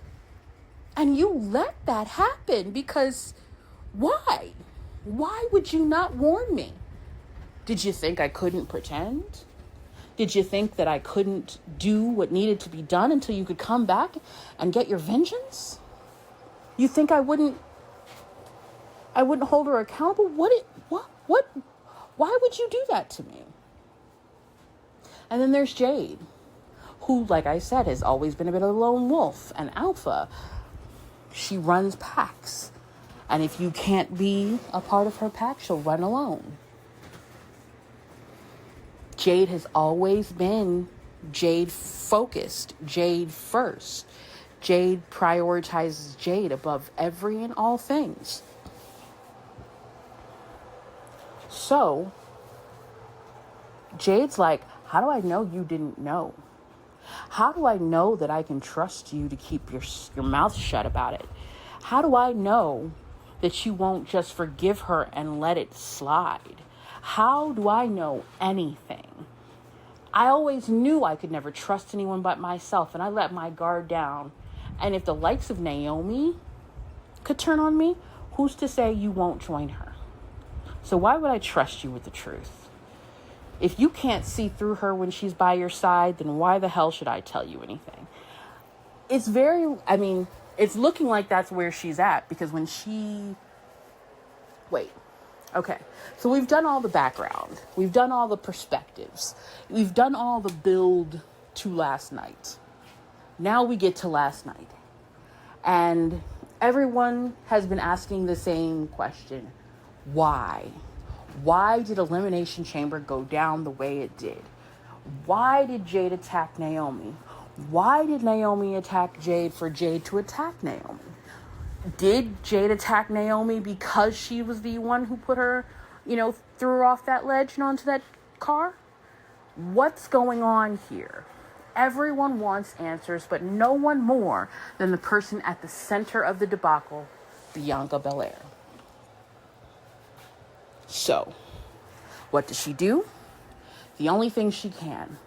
And you let that happen because why? Why would you not warn me? Did you think I couldn't pretend? Did you think that I couldn't do what needed to be done until you could come back and get your vengeance? You think I wouldn't hold her accountable? Why would you do that to me? And then there's Jade, who, like I said, has always been a bit of a lone wolf, an alpha. She runs packs. And if you can't be a part of her pack, she'll run alone. Jade has always been Jade focused, Jade first. Jade prioritizes Jade above every and all things. So, Jade's like, how do I know you didn't know? How do I know that I can trust you to keep your mouth shut about it? How do I know that you won't just forgive her and let it slide? How do I know anything? I always knew I could never trust anyone but myself, and I let my guard down. And if the likes of Naomi could turn on me, who's to say you won't join her? So why would I trust you with the truth? If you can't see through her when she's by your side, then why the hell should I tell you anything? It's looking like that's where she's at, because when okay. So we've done all the background. We've done all the perspectives. We've done all the build to last night. Now we get to last night. And everyone has been asking the same question. Why? Why did Elimination Chamber go down the way it did? Why did Jade attack Naomi? Why did Naomi attack Jade for Jade to attack Naomi? Did Jade attack Naomi because she was the one who put her, threw her off that ledge and onto that car? What's going on here? Everyone wants answers, but no one more than the person at the center of the debacle, Bianca Belair. So, what does she do? The only thing she can.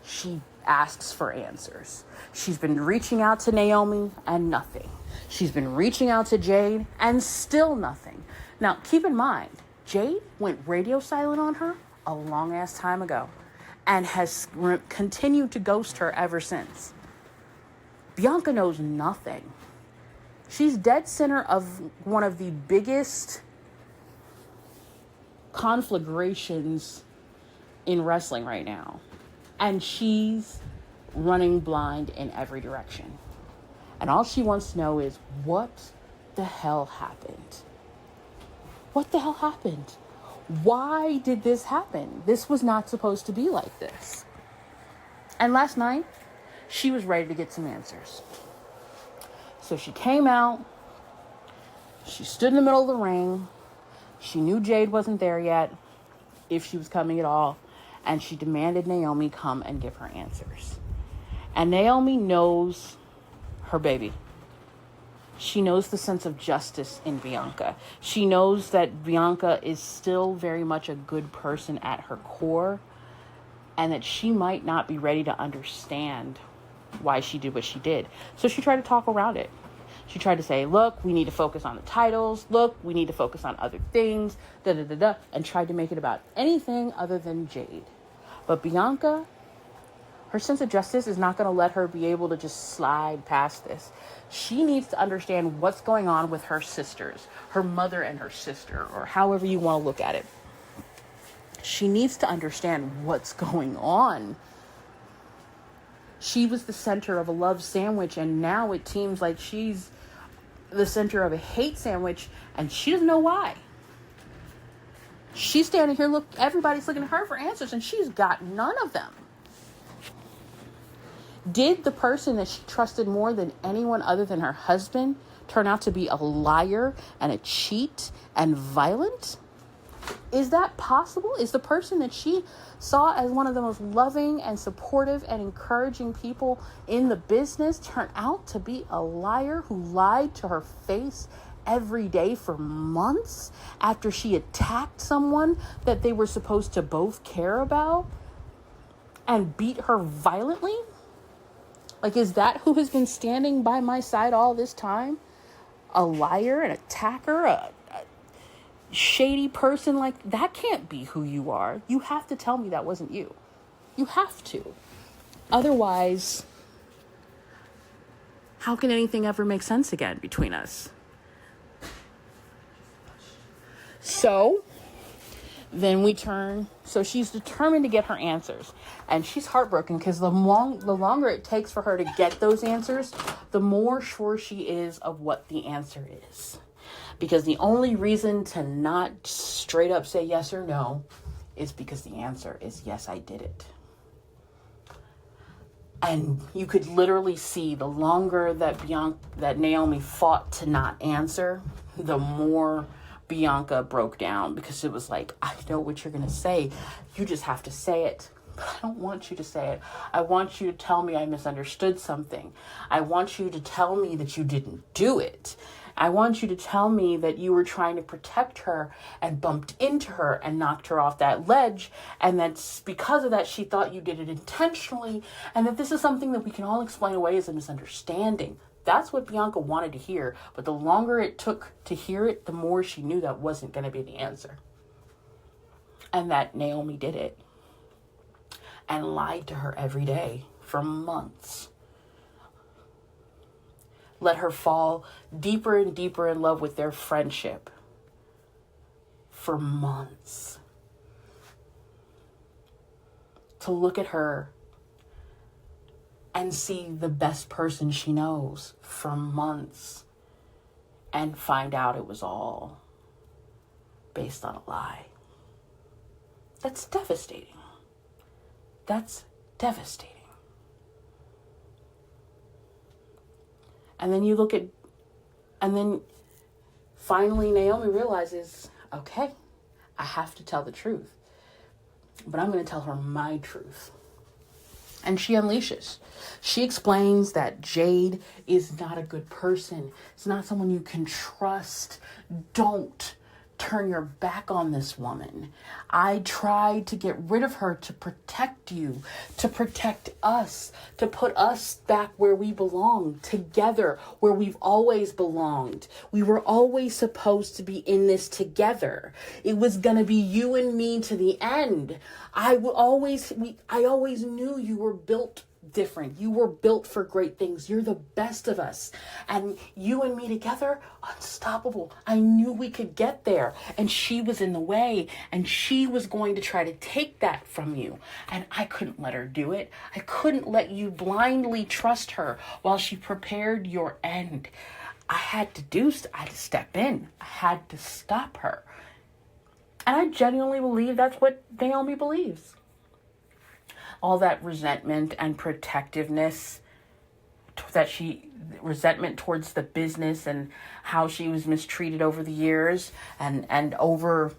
She asks for answers. She's been reaching out to Naomi and nothing. She's been reaching out to Jade and still nothing. Now, keep in mind, Jade went radio silent on her a long ass time ago and has continued to ghost her ever since. Bianca knows nothing. She's dead center of one of the biggest conflagrations in wrestling right now. And she's running blind in every direction. And all she wants to know is, what the hell happened? What the hell happened? Why did this happen? This was not supposed to be like this. And last night, she was ready to get some answers. So she came out. She stood in the middle of the ring. She knew Jade wasn't there yet, if she was coming at all. And she demanded Naomi come and give her answers. And Naomi knows her baby. She knows the sense of justice in Bianca. She knows that Bianca is still very much a good person at her core, and that she might not be ready to understand why she did what she did. So she tried to talk around it. She tried to say, look, we need to focus on the titles. Look, we need to focus on other things, and tried to make it about anything other than Jade. But Bianca, her sense of justice is not going to let her be able to just slide past this. She needs to understand what's going on with her sisters, her mother and her sister, or however you want to look at it. She needs to understand what's going on. She was the center of a love sandwich, and now it seems like she's the center of a hate sandwich, and she doesn't know why. She's standing here, look, everybody's looking at her for answers, and she's got none of them. Did the person that she trusted more than anyone other than her husband turn out to be a liar and a cheat and violent? Is that possible? Is the person that she saw as one of the most loving and supportive and encouraging people in the business turn out to be a liar who lied to her face every day for months after she attacked someone that they were supposed to both care about and beat her violently? Like, is that who has been standing by my side all this time? A liar, an attacker, a shady person? Like, that can't be who you are. You have to tell me that wasn't you. You have to. Otherwise, how can anything ever make sense again between us? So then we turn. So she's determined to get her answers. And she's heartbroken because the longer it takes for her to get those answers, the more sure she is of what the answer is. Because the only reason to not straight up say yes or no is because the answer is yes, I did it. And you could literally see the longer that Naomi fought to not answer, the more Bianca broke down, because it was like, I know what you're going to say. You just have to say it. But I don't want you to say it. I want you to tell me I misunderstood something. I want you to tell me that you didn't do it. I want you to tell me that you were trying to protect her and bumped into her and knocked her off that ledge. And that's because of that, she thought you did it intentionally. And that this is something that we can all explain away as a misunderstanding. That's what Bianca wanted to hear. But the longer it took to hear it, the more she knew that wasn't going to be the answer. And that Naomi did it. And lied to her every day for months. Let her fall deeper and deeper in love with their friendship for months. To look at her and see the best person she knows for months and find out it was all based on a lie. That's devastating. That's devastating. And then finally Naomi realizes, okay, I have to tell the truth. But I'm going to tell her my truth. And she unleashes. She explains that Jade is not a good person. It's not someone you can trust. Don't turn your back on this woman. I tried to get rid of her to protect you, to protect us, to put us back where we belong, together, where we've always belonged. We were always supposed to be in this together. It was going to be you and me to the end. I always knew you were built different. You were built for great things. You're the best of us. And you and me together, unstoppable. I knew we could get there. And she was in the way. And she was going to try to take that from you. And I couldn't let her do it. I couldn't let you blindly trust her while she prepared your end. I had to step in. I had to stop her. And I genuinely believe that's what Naomi believes. All that resentment and protectiveness, resentment towards the business and how she was mistreated over the years, and over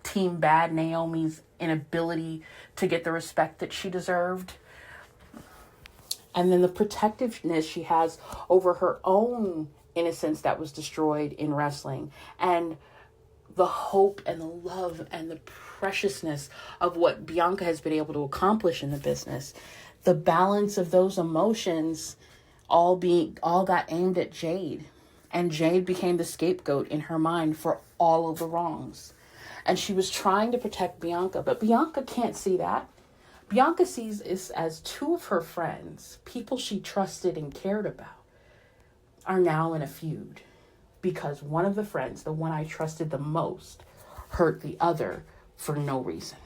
Team Bad Naomi's inability to get the respect that she deserved. And then the protectiveness she has over her own innocence that was destroyed in wrestling, and the hope and the love and the preciousness of what Bianca has been able to accomplish in the business. The balance of those emotions all got aimed at Jade. And Jade became the scapegoat in her mind for all of the wrongs. And she was trying to protect Bianca, but Bianca can't see that. Bianca sees it as two of her friends, people she trusted and cared about, are now in a feud. Because one of the friends, the one I trusted the most, hurt the other for no reason.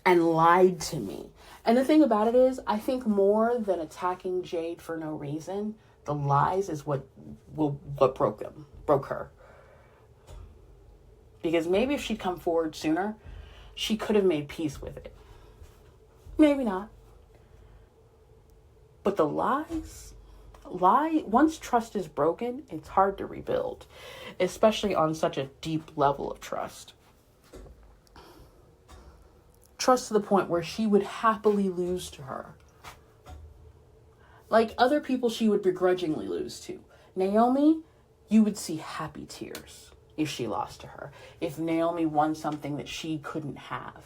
And lied to me. And the thing about it is, I think more than attacking Jade for no reason, the lies is what broke her. Because maybe if she'd come forward sooner, she could have made peace with it. Maybe not. But the once trust is broken, it's hard to rebuild, especially on such a deep level of trust. Trust to the point where she would happily lose to her. Like other people she would begrudgingly lose to. Naomi, you would see happy tears if she lost to her. If Naomi won something that she couldn't have.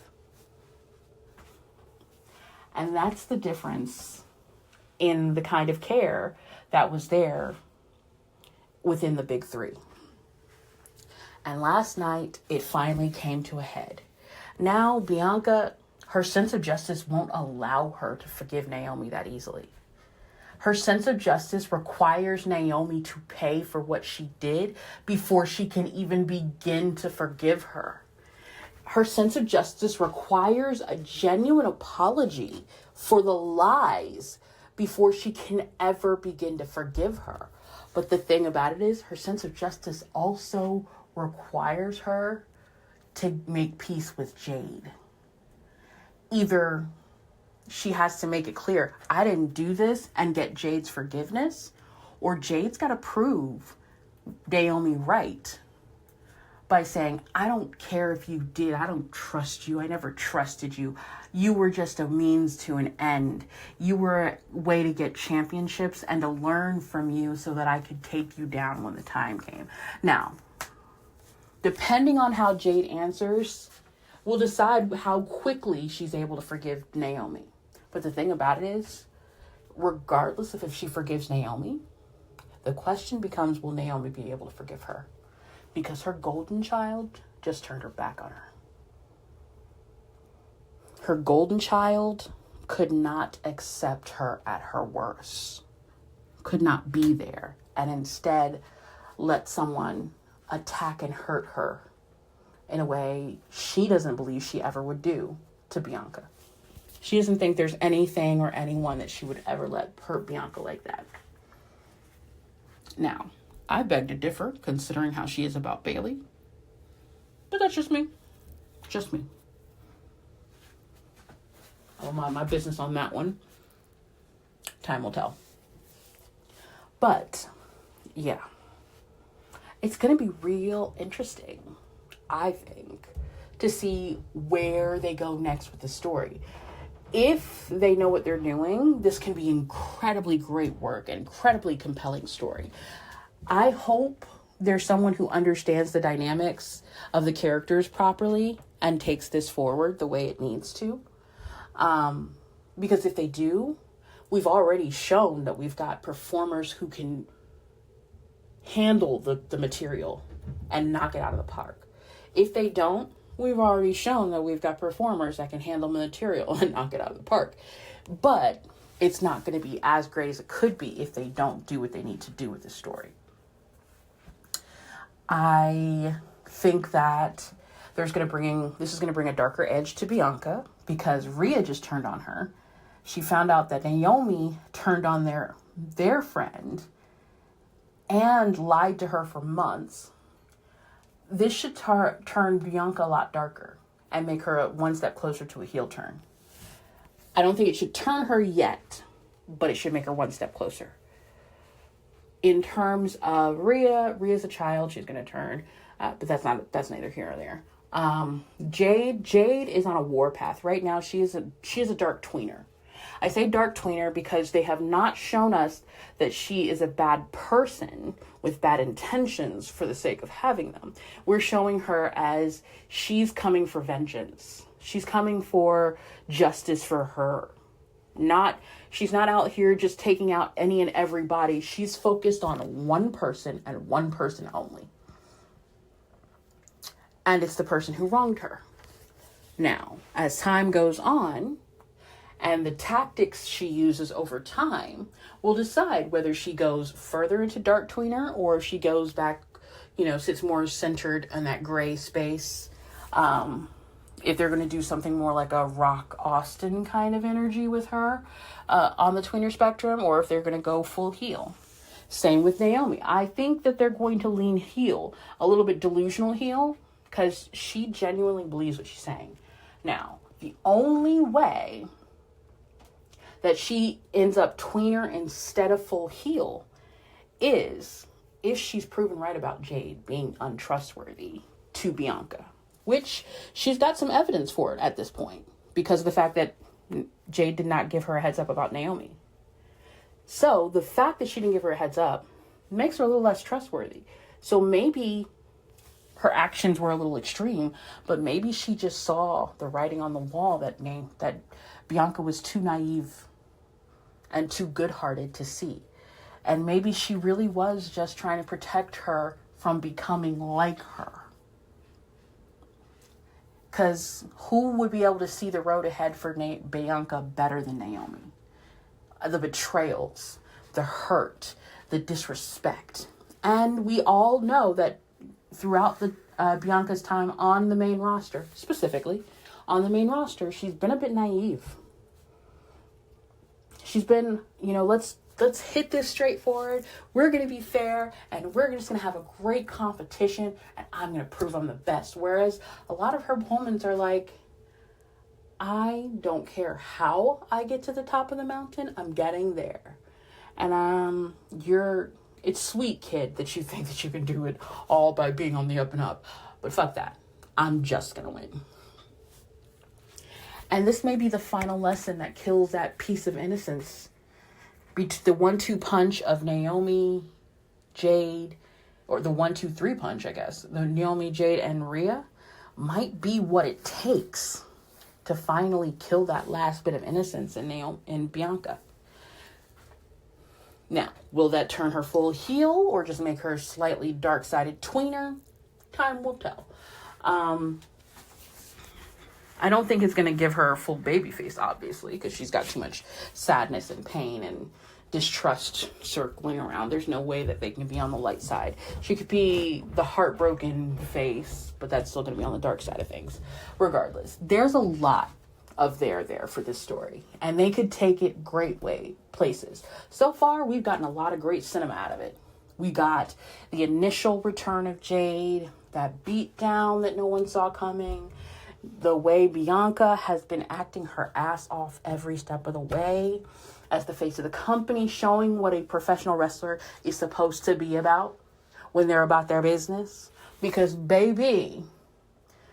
And that's the difference in the kind of care that was there within the big three. And last night, it finally came to a head. Now, Bianca, her sense of justice won't allow her to forgive Naomi that easily. Her sense of justice requires Naomi to pay for what she did before she can even begin to forgive her. Her sense of justice requires a genuine apology for the lies before she can ever begin to forgive her. But the thing about it is, her sense of justice also requires her to make peace with Jade. Either she has to make it clear, I didn't do this, and get Jade's forgiveness, or Jade's got to prove Naomi right by saying, I don't care if you did, I don't trust you, I never trusted you. You were just a means to an end. You were a way to get championships and to learn from you so that I could take you down when the time came. Now, depending on how Jade answers, will decide how quickly she's able to forgive Naomi. But the thing about it is, regardless of if she forgives Naomi, the question becomes, will Naomi be able to forgive her? Because her golden child just turned her back on her. Her golden child could not accept her at her worst, could not be there, and instead let someone attack and hurt her in a way she doesn't believe she ever would do to Bianca. She doesn't think there's anything or anyone that she would ever let hurt Bianca like that. Now, I beg to differ, considering how she is about Bailey. But that's just me. Just me. I'll mind my business on that one. Time will tell. But, yeah. It's going to be real interesting, I think, to see where they go next with the story. If they know what they're doing, this can be incredibly great work, incredibly compelling story. I hope there's someone who understands the dynamics of the characters properly and takes this forward the way it needs to. Because if they do, we've already shown that we've got performers who can handle the material and knock it out of the park. If they don't, we've already shown that we've got performers that can handle the material and knock it out of the park. But it's not going to be as great as it could be if they don't do what they need to do with the story. I think that this is going to bring a darker edge to Bianca, because Rhea just turned on her. She found out that Naomi turned on their friend and lied to her for months. This should turn Bianca a lot darker and make her one step closer to a heel turn. I don't think it should turn her yet, but it should make her one step closer. In terms of Rhea's a child. She's going to turn, but that's neither here nor there. Jade is on a warpath right now. She is a dark tweener. I say dark tweener because they have not shown us that she is a bad person with bad intentions for the sake of having them. We're showing her as she's coming for vengeance. She's coming for justice for her. She's not out here just taking out any and everybody. She's focused on one person and one person only. And it's the person who wronged her. Now, as time goes on, and the tactics she uses over time will decide whether she goes further into dark tweener or if she goes back, sits more centered in that gray space. If they're going to do something more like a Rock Austin kind of energy with her on the tweener spectrum, or if they're going to go full heel. Same with Naomi. I think that they're going to lean heel, a little bit delusional heel, because she genuinely believes what she's saying. Now, the only way that she ends up tweener instead of full heel is if she's proven right about Jade being untrustworthy to Bianca, which she's got some evidence for it at this point because of the fact that Jade did not give her a heads up about Naomi. So the fact that she didn't give her a heads up makes her a little less trustworthy. So maybe her actions were a little extreme, but maybe she just saw the writing on the wall that Bianca was too naive and too good-hearted to see. And maybe she really was just trying to protect her from becoming like her. Because who would be able to see the road ahead for Bianca better than Naomi? The betrayals, the hurt, the disrespect. And we all know that throughout Bianca's time on the main roster, specifically on the main roster, she's been a bit naive. She's been, let's hit this straightforward. We're going to be fair, and we're just going to have a great competition, and I'm going to prove I'm the best. Whereas a lot of her moments are like, I don't care how I get to the top of the mountain, I'm getting there. And it's sweet, kid, that you think that you can do it all by being on the up and up. But fuck that. I'm just going to win. And this may be the final lesson that kills that piece of innocence. The 1-2 punch of Naomi, Jade, or the 1-2-3 punch, I guess. The Naomi, Jade, and Rhea might be what it takes to finally kill that last bit of innocence in Bianca. Now, will that turn her full heel or just make her slightly dark-sided tweener? Time will tell. I don't think it's going to give her a full baby face, obviously, because she's got too much sadness and pain and distrust circling around. There's no way that they can be on the light side. She could be the heartbroken face, but that's still going to be on the dark side of things. Regardless, there's a lot of there for this story, and they could take it great places. So far, we've gotten a lot of great cinema out of it. We got the initial return of Jade, that beat down that no one saw coming, the way Bianca has been acting her ass off every step of the way as the face of the company, showing what a professional wrestler is supposed to be about when they're about their business. Because, baby,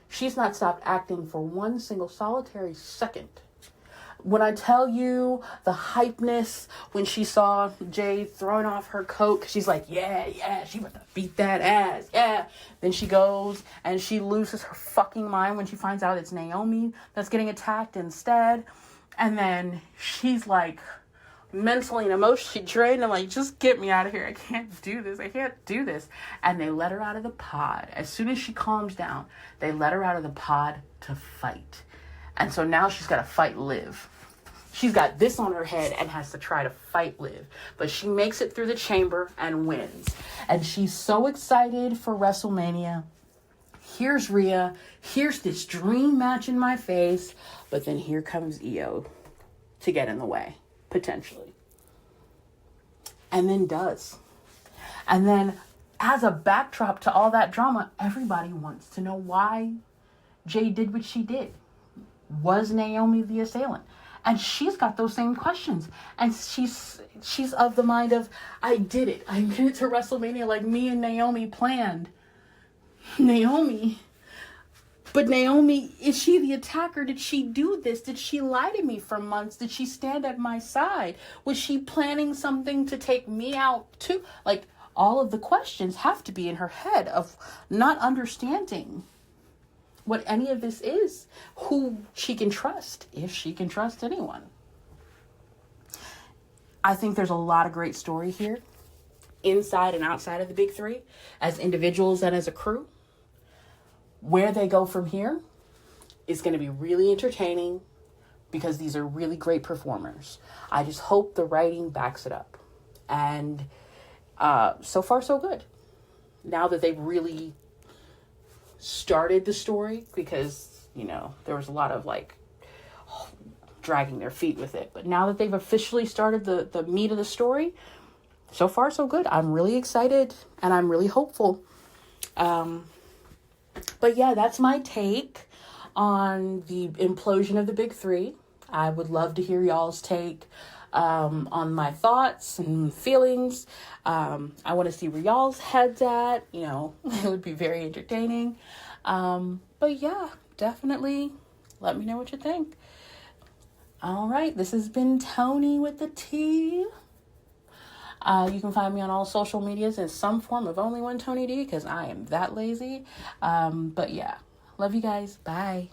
she's not stopped acting for one single solitary second. When I tell you the hypeness when she saw Jade throwing off her coat, she's like, yeah, she about to beat that ass, yeah. Then she goes and she loses her fucking mind when she finds out it's Naomi that's getting attacked instead. And then she's like mentally and emotionally drained. I'm like, just get me out of here. I can't do this. And they let her out of the pod. As soon as she calms down, they let her out of the pod to fight. And so now she's got to fight Liv. She's got this on her head and has to try to fight Liv. But she makes it through the chamber and wins. And she's so excited for WrestleMania. Here's Rhea. Here's this dream match in my face. But then here comes Io to get in the way, potentially. And then does. And then as a backdrop to all that drama, everybody wants to know why Jade did what she did. Was Naomi the assailant? And she's got those same questions. And she's of the mind of, I did it to WrestleMania like me and Naomi planned. Naomi? But Naomi, is she the attacker? Did she do this? Did she lie to me for months? Did she stand at my side? Was she planning something to take me out too? Like, all of the questions have to be in her head of not understanding what any of this is, who she can trust, if she can trust anyone. I think there's a lot of great story here, inside and outside of the big three, as individuals and as a crew. Where they go from here is going to be really entertaining because these are really great performers. I just hope the writing backs it up. And so far, so good. Now that they've really started the story, because there was a lot of dragging their feet with it, but now that they've officially started the meat of the story, so far so good. I'm really excited and I'm really hopeful. But yeah, that's my take on the implosion of the big three. I would love to hear y'all's take on my thoughts and feelings. I want to see where y'all's heads at. It would be very entertaining. But yeah, definitely let me know what you think. All right, this has been Toni with the T. You can find me on all social medias in some form of only one Toni D, because I am that lazy. But yeah, love you guys. Bye.